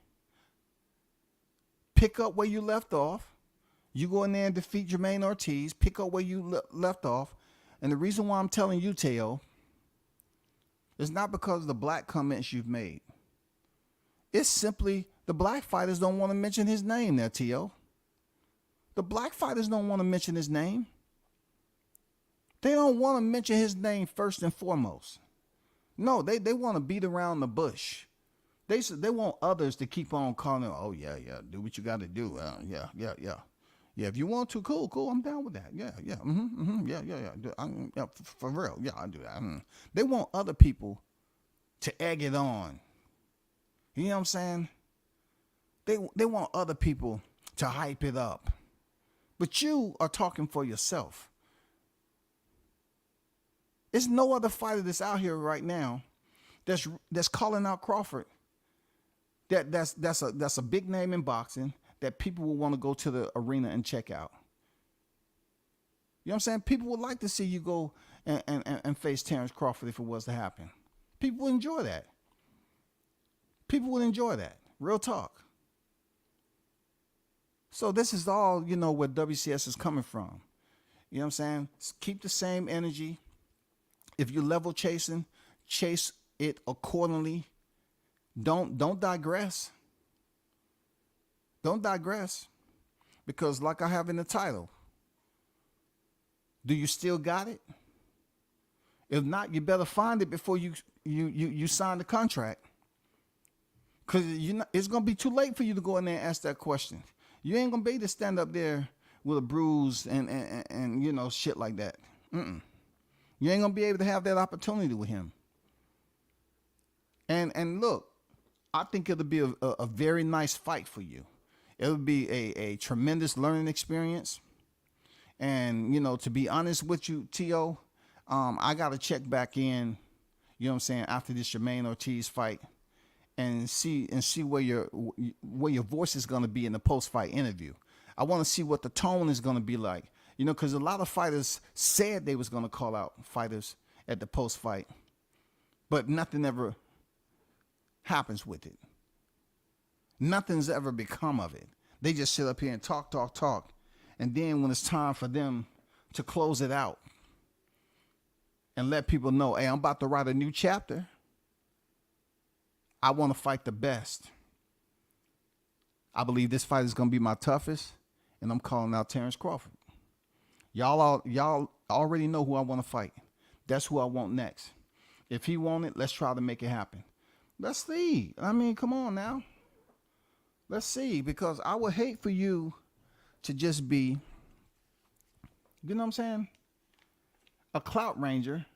Pick up where you left off. You go in there and defeat Jermaine Ortiz. Pick up where you left off. And the reason why I'm telling you, Teo, is not because of the black comments you've made. It's simply the black fighters don't want to mention his name there, Teo. The black fighters don't want to mention his name. They don't want to mention his name first and foremost. No, they want to beat around the bush. They want others to keep on calling him, oh, yeah, do what you got to do. Yeah. Yeah, if you want to, cool, I'm down with that. Yeah, yeah, yeah, for real, yeah, I do that. They want other people to egg it on. You know what I'm saying? They want other people to hype it up. But you are talking for yourself. There's no other fighter that's out here right now that's calling out Crawford. That's a big name in boxing that people will want to go to the arena and check out. You know what I'm saying? People would like to see you go and face Terrence Crawford if it was to happen. People would enjoy that. People would enjoy that. Real talk. So this is all, you know, where WCS is coming from. You know what I'm saying? Keep the same energy. If you're level chasing, chase it accordingly. Don't digress. Don't digress. Because like I have in the title, do you still got it? If not, you better find it before you sign the contract. Because it's going to be too late for you to go in there and ask that question. You ain't going to be able to stand up there with a bruise and you know, shit like that. You ain't going to be able to have that opportunity with him. And look, I think it'll be a very nice fight for you. It would be a tremendous learning experience. And, you know, to be honest with you, T.O., I got to check back in, you know what I'm saying, after this Jermaine Ortiz fight and see where your voice is going to be in the post-fight interview. I want to see what the tone is going to be like. You know, because a lot of fighters said they was going to call out fighters at the post-fight, but nothing ever happens with it. Nothing's ever become of it. They just sit up here and talk. And then when it's time for them to close it out and let people know, hey, I'm about to write a new chapter. I want to fight the best. I believe this fight is going to be my toughest, and I'm calling out Terrence Crawford. Y'all already know who I want to fight. That's who I want next. If he want it, let's try to make it happen. Let's see. I mean, come on now. Let's see, because I would hate for you to just be, you know what I'm saying, a clout ranger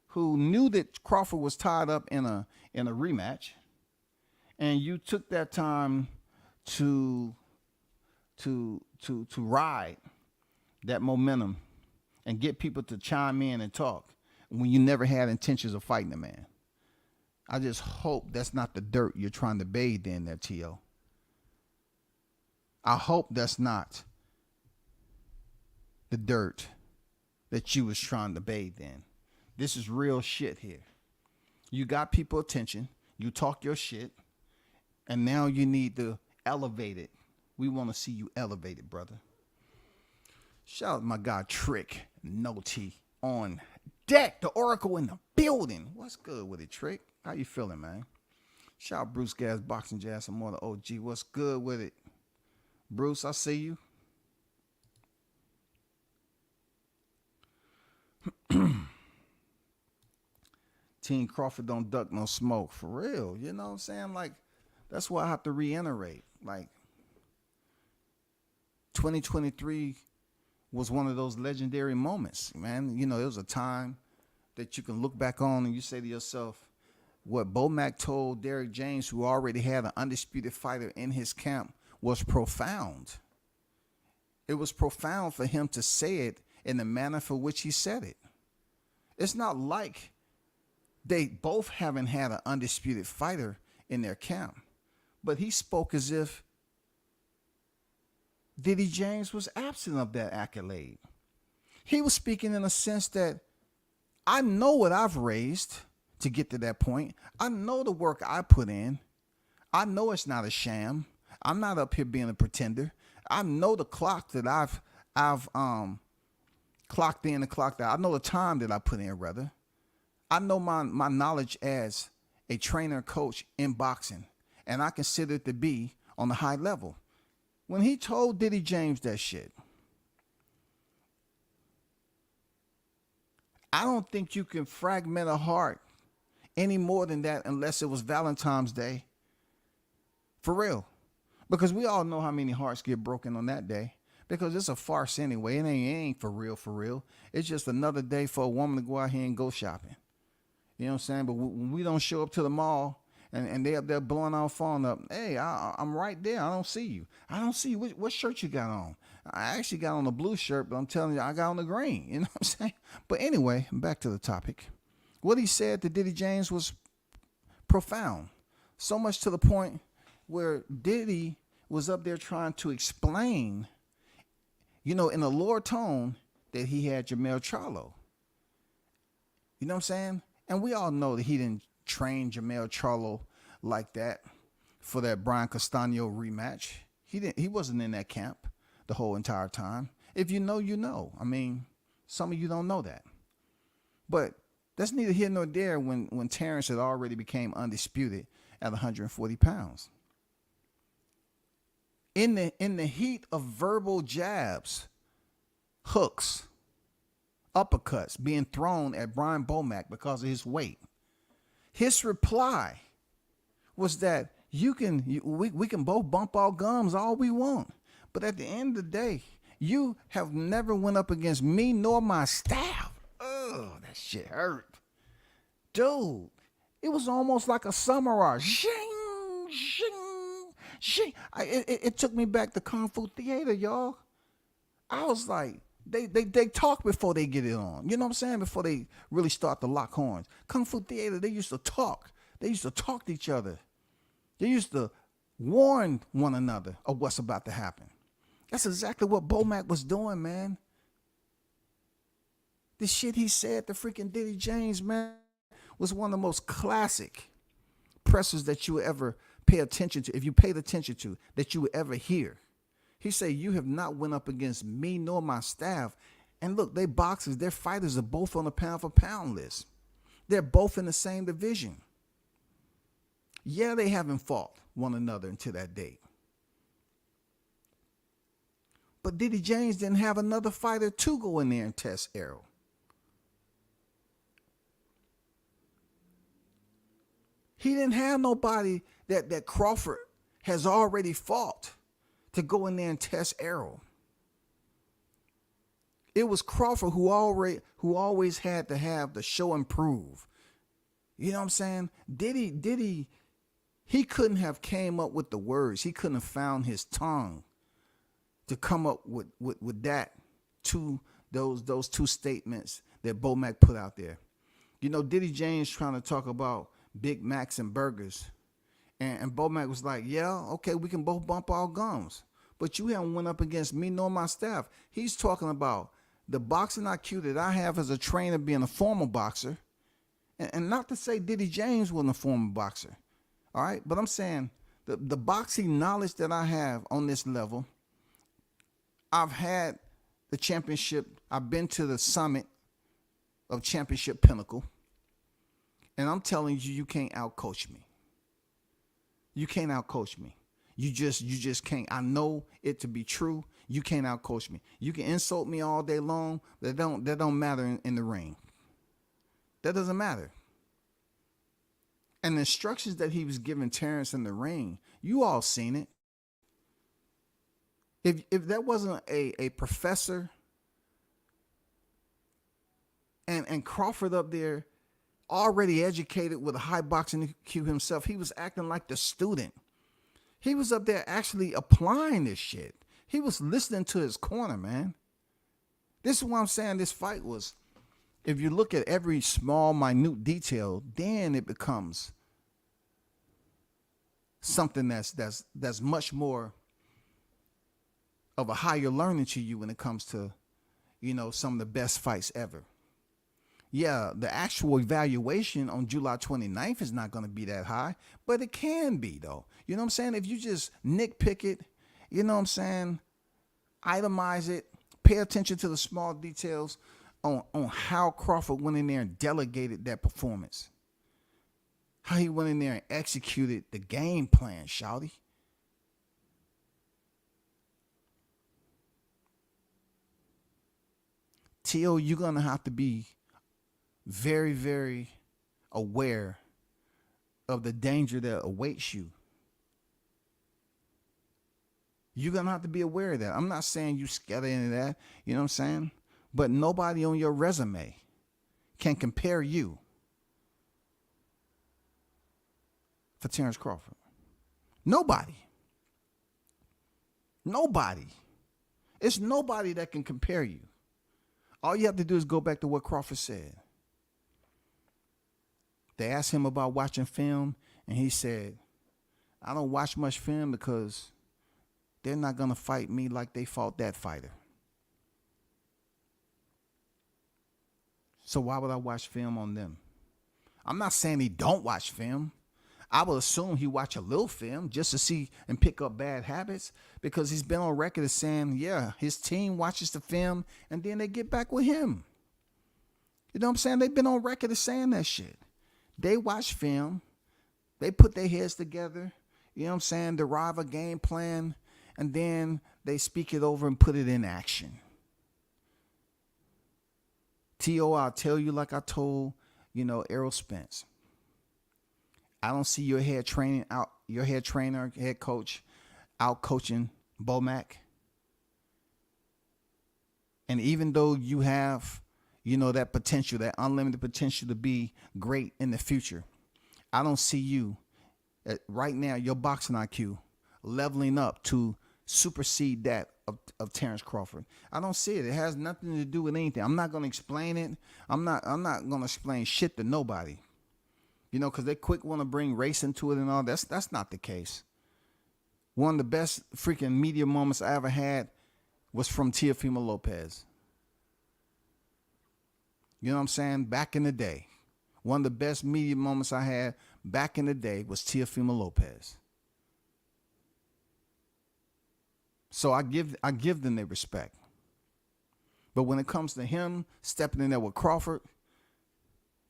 who knew that Crawford was tied up in a rematch, and you took that time to ride that momentum and get people to chime in and talk. when you never had intentions of fighting a man. I just hope that's not the dirt you're trying to bathe in there, T.O. I hope that's not the dirt that you was trying to bathe in. This is real shit here. You got people attention. You talk your shit. And now you need to elevate it. We want to see you elevated, brother. Shout out to my guy Trick, No T, on deck. The Oracle in the building. What's good with it, Trick? How you feeling, man? Shout out Bruce Gas, Boxing Jazz, and more the OG. What's good with it? Bruce, I see you. Team Crawford don't duck no smoke. For real. You know what I'm saying? Like, that's why I have to reiterate. Like, 2023 was one of those legendary moments, man. You know, it was a time that you can look back on and you say to yourself, what Bo Mack told Derrick James, who already had an undisputed fighter in his camp, was profound. It was profound for him to say it in the manner for which he said it. It's not like they both haven't had an undisputed fighter in their camp, but he spoke as if Diddy James was absent of that accolade. He was speaking in a sense that I know what I've raised to get to that point. I know the work I put in. I know it's not a sham. I'm not up here being a pretender. I know the clock that I've clocked in and clocked out. I know the time that I put in, rather. I know my knowledge as a trainer and coach in boxing, and I consider it to be on a high level. When he told Diddy James that shit, I don't think you can fragment a heart any more than that unless it was Valentine's Day. For real. Because we all know how many hearts get broken on that day. Because it's a farce anyway. It ain't for real, for real. It's just another day for a woman to go out here and go shopping. You know what I'm saying? But when we don't show up to the mall and they up there blowing our phone up, hey, I'm right there. I don't see you. I don't see you. What shirt you got on? I actually got on a blue shirt, but I'm telling you, I got on the green. You know what I'm saying? But anyway, back to the topic. What he said to Diddy James was profound. So much to the point where Diddy was up there trying to explain, you know, in a lower tone, that he had Jermell Charlo. You know what I'm saying? And we all know that he didn't train Jermell Charlo like that for that Brian Castano rematch. He wasn't in that camp the whole entire time. If you know, you know. I mean, some of you don't know that. But that's neither here nor there when Terrence had already became undisputed at 140 pounds. In the heat of verbal jabs, hooks, uppercuts being thrown at Brian Bomack because of his weight, his reply was that we can both bump our gums all we want, but at the end of the day, you have never went up against me nor my staff. Ugh, that shit hurt. Dude, it was almost like a samurai. Shing, shing, shing. It took me back to Kung Fu Theater, y'all. I was like, they talk before they get it on. You know what I'm saying? Before they really start to lock horns. Kung Fu Theater, they used to talk. They used to talk to each other. They used to warn one another of what's about to happen. That's exactly what Bomack was doing, man. The shit he said to freaking Diddy James, man, was one of the most classic pressers that you would ever pay attention to, if you paid attention to, that you would ever hear. He said, you have not went up against me nor my staff. And look, they boxers, their fighters are both on the pound for pound list. They're both in the same division. Yeah, they haven't fought one another until that date. But Diddy James didn't have another fighter to go in there and test Errol. He didn't have nobody that Crawford has already fought to go in there and test Errol. It was Crawford who always had to have the show and prove. You know what I'm saying? Diddy, he couldn't have came up with the words. He couldn't have found his tongue to come up with that those two statements that Bomack put out there. You know, Diddy James trying to talk about Big Macs and burgers. And Bomac was like, yeah, okay, we can both bump our gums. But you haven't went up against me nor my staff. He's talking about the boxing IQ that I have as a trainer being a former boxer. And not to say Diddy James wasn't a former boxer. All right? But I'm saying the boxing knowledge that I have on this level, I've had the championship. I've been to the summit of championship pinnacle. And I'm telling you, you can't outcoach me. You can't outcoach me. You just can't. I know it to be true. You can't outcoach me. You can insult me all day long. That don't matter in the ring. That doesn't matter. And the instructions that he was giving Terrence in the ring, you all seen it. If that wasn't a professor and Crawford up there, already educated with a high boxing IQ himself, he was acting like the student. He was up there actually applying this shit. He was listening to his corner, man. This is why I'm saying this fight was, if you look at every small, minute detail, then it becomes something that's much more of a higher learning to you when it comes to, you know, some of the best fights ever. Yeah, the actual evaluation on July 29th is not going to be that high, but it can be, though. You know what I'm saying? If you just nitpick it, you know what I'm saying, itemize it, pay attention to the small details on how Crawford went in there and delegated that performance. How he went in there and executed the game plan, shawty. Tio, you're going to have to be very, very aware of the danger that awaits you. You're going to have to be aware of that. I'm not saying you scared of any of that, you know what I'm saying? But nobody on your resume can compare you for Terrence Crawford. Nobody. Nobody. It's nobody that can compare you. All you have to do is go back to what Crawford said. They asked him about watching film, and he said, I don't watch much film because they're not going to fight me like they fought that fighter. So why would I watch film on them? I'm not saying he don't watch film. I would assume he watch a little film just to see and pick up bad habits, because he's been on record as saying, yeah, his team watches the film and then they get back with him. You know what I'm saying? They've been on record as saying that shit. They watch film, they put their heads together, you know what I'm saying, derive a game plan, and then they speak it over and put it in action. T.O., I'll tell you like I told, you know, Errol Spence. I don't see your head trainer, head coach, out coaching Bomac. And even though you have, you know, that potential, that unlimited potential to be great in the future, I don't see you right now, your boxing IQ, leveling up to supersede that of Terrence Crawford. I don't see it. It has nothing to do with anything. I'm not going to explain it. I'm not going to explain shit to nobody. You know, because they quick want to bring race into it and all. That's not the case. One of the best freaking media moments I ever had was from Teofimo Lopez. You know what I'm saying? Back in the day. One of the best media moments I had back in the day was Teofimo Lopez. So I give them their respect. But when it comes to him stepping in there with Crawford,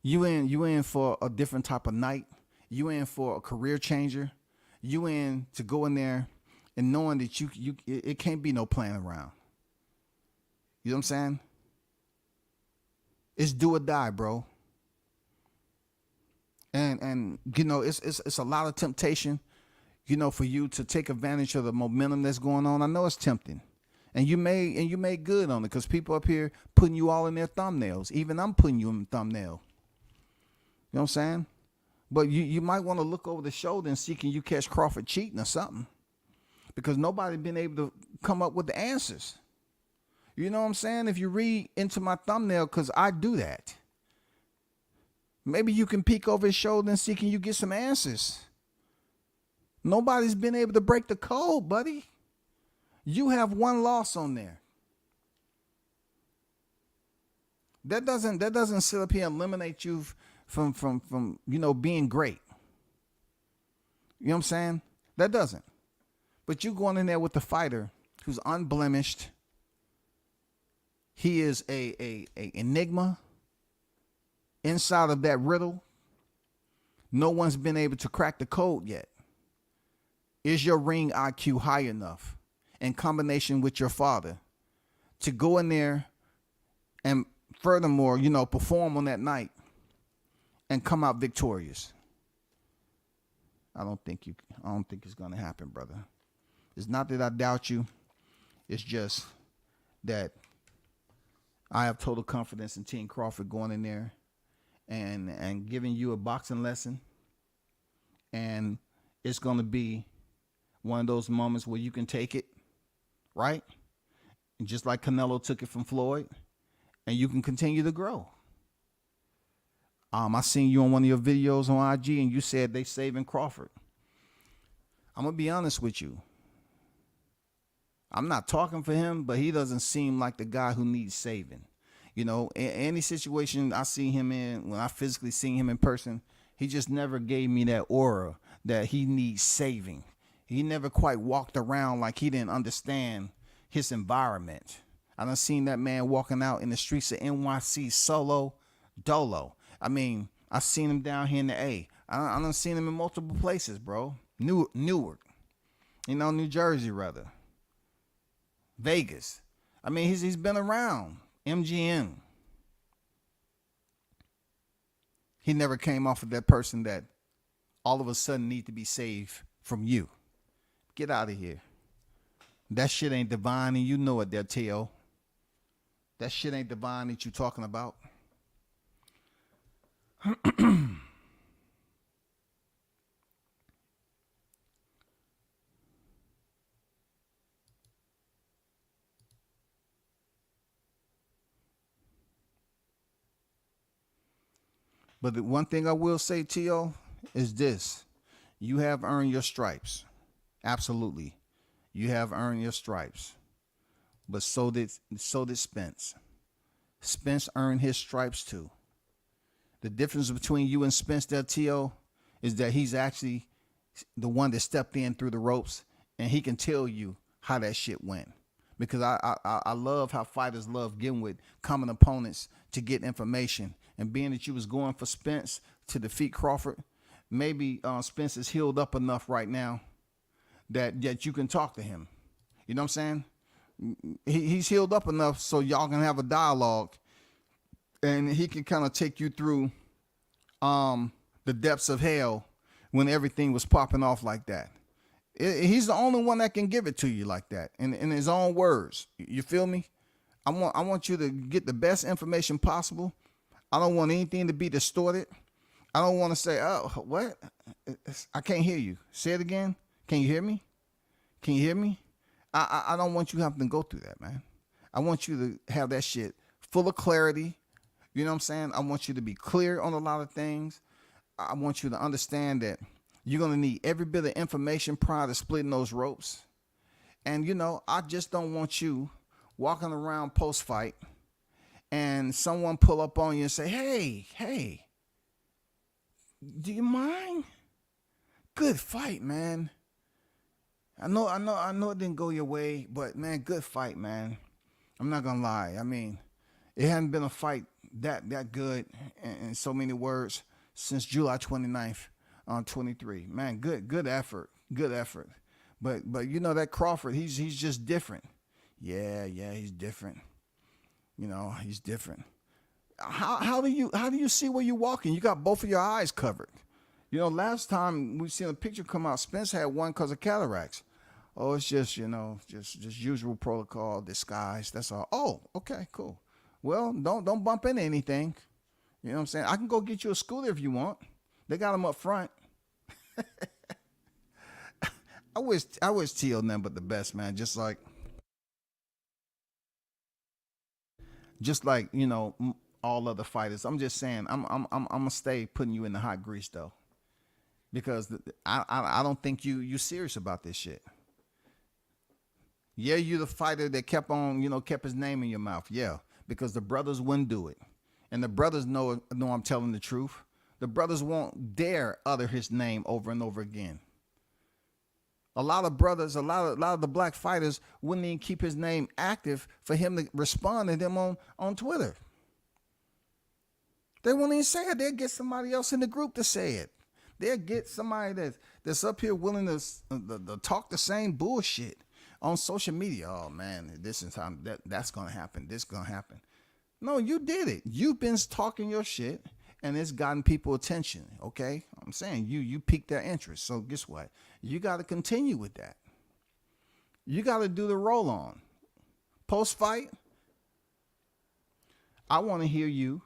you in for a different type of night. You in for a career changer. You in to go in there and knowing that it can't be no playing around. You know what I'm saying? It's do or die, bro. And you know, it's a lot of temptation, you know, for you to take advantage of the momentum that's going on. I know it's tempting. And you made good on it, because people up here putting you all in their thumbnails. Even I'm putting you in the thumbnail. You know what I'm saying? But you might want to look over the shoulder and see, can you catch Crawford cheating or something? Because nobody's been able to come up with the answers. You know what I'm saying? If you read into my thumbnail, because I do that. Maybe you can peek over his shoulder and see, can you get some answers? Nobody's been able to break the code, buddy. You have one loss on there. That doesn't sit up here and eliminate you from being great. You know what I'm saying? That doesn't. But you going in there with the fighter who's unblemished. He is a enigma inside of that riddle. No one's been able to crack the code yet. Is your ring IQ high enough in combination with your father to go in there and furthermore, perform on that night and come out victorious? I don't think it's going to happen, brother. It's not that I doubt you. It's just that I have total confidence in Team Crawford going in there and giving you a boxing lesson. And it's going to be one of those moments where you can take it, right? And just like Canelo took it from Floyd, and you can continue to grow. I seen you on one of your videos on IG, and you said they saving Crawford. I'm going to be honest with you. I'm not talking for him, but he doesn't seem like the guy who needs saving. In any situation I see him in, when I physically seen him in person, he just never gave me that aura that he needs saving. He never quite walked around like he didn't understand his environment. I done seen that man walking out in the streets of NYC solo, dolo. I mean, I seen him down here in the A. I done seen him in multiple places, bro. Newark, New Jersey rather. Vegas. I mean, he's been around. MGM. He never came off of that person that all of a sudden need to be saved from you. Get out of here. That shit ain't divine, and you know it there, Teo. That shit ain't divine that you talking about. But the one thing I will say, Teo, is this. You have earned your stripes. Absolutely. You have earned your stripes. But so did Spence. Spence earned his stripes too. The difference between you and Spence, there, Teo, is that he's actually the one that stepped in through the ropes, and he can tell you how that shit went. Because I love how fighters love getting with common opponents to get information. And being that you was going for Spence to defeat Crawford, maybe Spence is healed up enough right now that you can talk to him. You know what I'm saying? He's healed up enough so y'all can have a dialogue, and he can kind of take you through the depths of hell when everything was popping off like that. He's the only one that can give it to you like that in his own words. You feel me? I want you to get the best information possible. I don't want anything to be distorted. I don't want to say, oh, what? I can't hear you. Say it again. Can you hear me? Can you hear me? I don't want you having to go through that, man. I want you to have that shit full of clarity. You know what I'm saying? I want you to be clear on a lot of things. I want you to understand that you're going to need every bit of information prior to splitting those ropes. And, I just don't want you walking around post-fight and someone pull up on you and say, hey, do you mind? Good fight, man. I know it didn't go your way, but, man, good fight, man. I'm not going to lie. I mean, it hadn't been a fight that good in so many words since July 29th on 23. Man, good effort. Good effort. But that Crawford, he's just different. Yeah, he's different. He's different. How do you see where you're walking? You got both of your eyes covered. Last time we seen a picture come out, Spence had one because of cataracts. Oh, it's just, just usual protocol, disguise. That's all. Oh, okay, cool. Well, don't bump into anything. You know what I'm saying? I can go get you a scooter if you want. They got them up front. I wish Teal nothing but the best, man. Just like all other fighters. I'm just saying, I'm gonna stay putting you in the hot grease though, because I don't think you serious about this shit. Yeah, you the fighter that kept on, kept his name in your mouth. Yeah, because the brothers wouldn't do it, and the brothers know I'm telling the truth. The brothers won't dare utter his name over and over again. A lot of brothers, a lot of the black fighters wouldn't even keep his name active for him to respond to them on Twitter. They won't even say it. They'll get somebody else in the group to say it. They'll get somebody that's up here willing to talk the same bullshit on social media. Oh man, this is how that's gonna happen. This gonna happen. No, you did it. You've been talking your shit, and it's gotten people attention. Okay, I'm saying you piqued their interest. So guess what? You got to continue with that. You got to do the roll on. Post fight, I want to hear you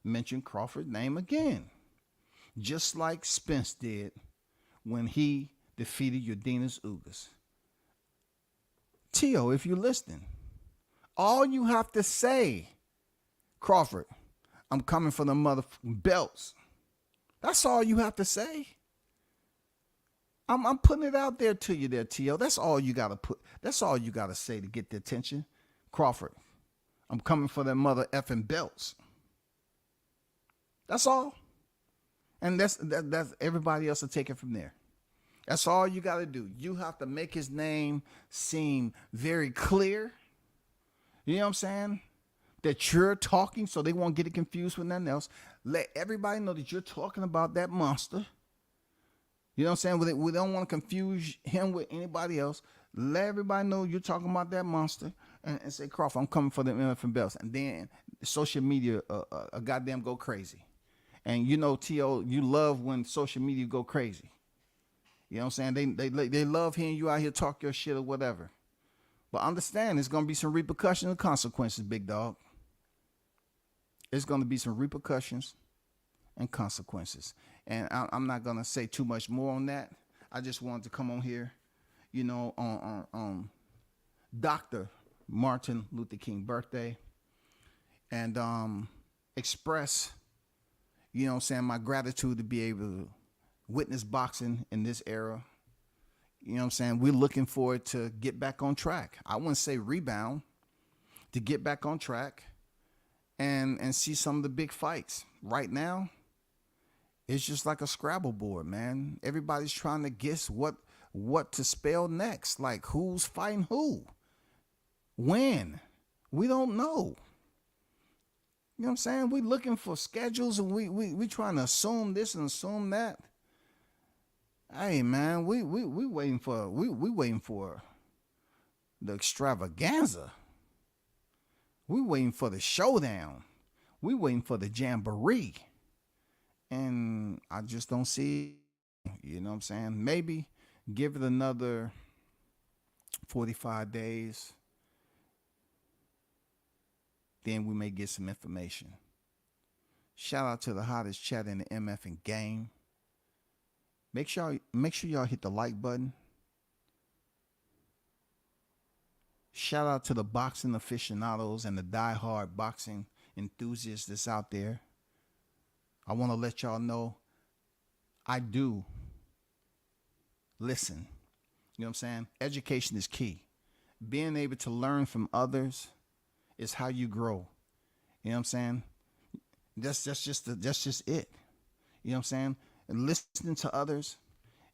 mention Crawford's name again, just like Spence did when he defeated Urdinas Ugas. Teo, if you're listening, all you have to say, Crawford, I'm coming for the motherfucking belts. That's all you have to say. I'm putting it out there to you there, Teo. That's all you gotta put. That's all you gotta say to get the attention. Crawford, I'm coming for them mother effing belts. That's all. And that's everybody else will take it from there. That's all you gotta do. You have to make his name seem very clear. You know what I'm saying? That you're talking, so they won't get it confused with nothing else. Let everybody know that you're talking about that monster. You know what I'm saying? We don't want to confuse him with anybody else. Let everybody know you're talking about that monster, and say, Crawford, I'm coming for the MFN belts. And then social media goddamn go crazy. And T.O., you love when social media go crazy. You know what I'm saying? They love hearing you out here talk your shit or whatever. But understand, there's going to be some repercussions and consequences, big dog. There's going to be some repercussions and consequences. And I'm not going to say too much more on that. I just wanted to come on here, on Dr. Martin Luther King birthday and express, my gratitude to be able to witness boxing in this era. You know what I'm saying? We're looking forward to get back on track. I wouldn't say rebound, to get back on track and see some of the big fights. Right now, it's just like a Scrabble board, man. Everybody's trying to guess what to spell next. Like, who's fighting who? When? We don't know. You know what I'm saying? We're looking for schedules, and we trying to assume this and assume that. Hey man, we waiting for the extravaganza. We waiting for the showdown. We waiting for the jamboree. And I just don't see it. You know what I'm saying? Maybe give it another 45 days. Then we may get some information. Shout out to the hottest chat in the MF and game. Make sure y'all hit the like button. Shout out to the boxing aficionados and the diehard boxing enthusiasts that's out there. I want to let y'all know I do listen. You know what I'm saying? Education is key. Being able to learn from others is how you grow. You know what I'm saying? That's just it. You know what I'm saying? And listening to others.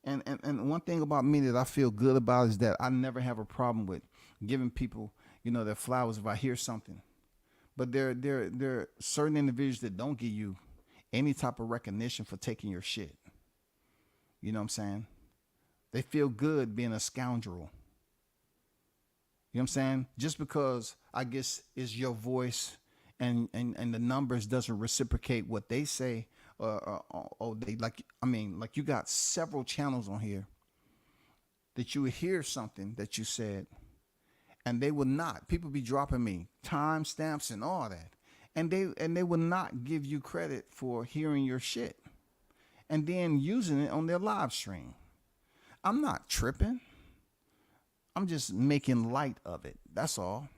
And one thing about me that I feel good about is that I never have a problem with giving people, their flowers if I hear something. But there are certain individuals that don't give you any type of recognition for taking your shit. You know what I'm saying? They feel good being a scoundrel. You know what I'm saying? Just because I guess it's your voice and the numbers doesn't reciprocate what they say, or they like you got several channels on here that you would hear something that you said and they would not. People be dropping me timestamps and all that. And they will not give you credit for hearing your shit and then using it on their live stream. I'm not tripping. I'm just making light of it. That's all.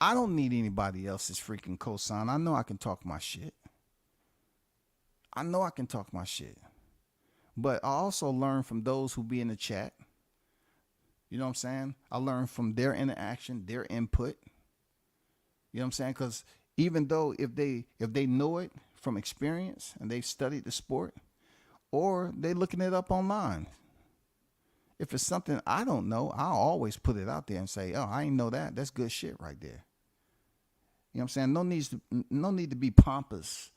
I don't need anybody else's freaking cosign. I know I can talk my shit. I know I can talk my shit. But I also learn from those who be in the chat. You know what I'm saying? I learn from their interaction, their input. You know what I'm saying? Because even though if they know it from experience and they've studied the sport, or they looking it up online, if it's something I don't know, I'll always put it out there and say, oh, I ain't know that. That's good shit right there. You know what I'm saying? No need to be pompous,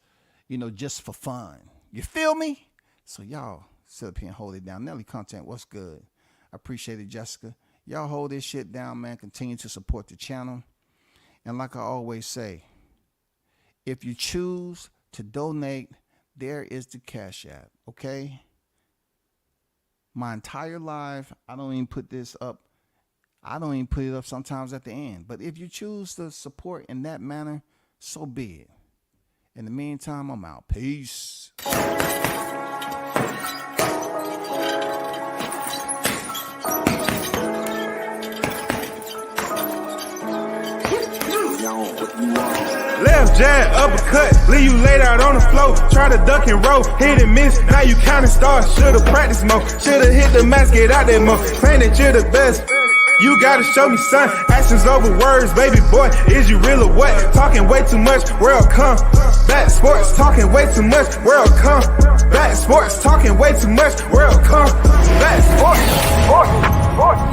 just for fun. You feel me? So y'all sit up here and hold it down. Nelly Content, what's good? I appreciate it, Jessica. Y'all hold this shit down, man. Continue to support the channel. And like I always say, if you choose to donate, there is the Cash App, okay? My entire life, I don't even put this up. I don't even put it up sometimes at the end. But if you choose to support in that manner, so be it. In the meantime, I'm out. Peace. Left jab, uppercut, leave you laid out on the floor. Try to duck and roll, hit and miss, now you counting stars. Should've practiced more, should've hit the mask, get out there more. Claim that you're the best, you gotta show me son. Actions over words, baby boy, is you real or what? Talking way too much, world come back. Sports, talking way too much, world come back. Sports, talking way too much, world come back. Sports.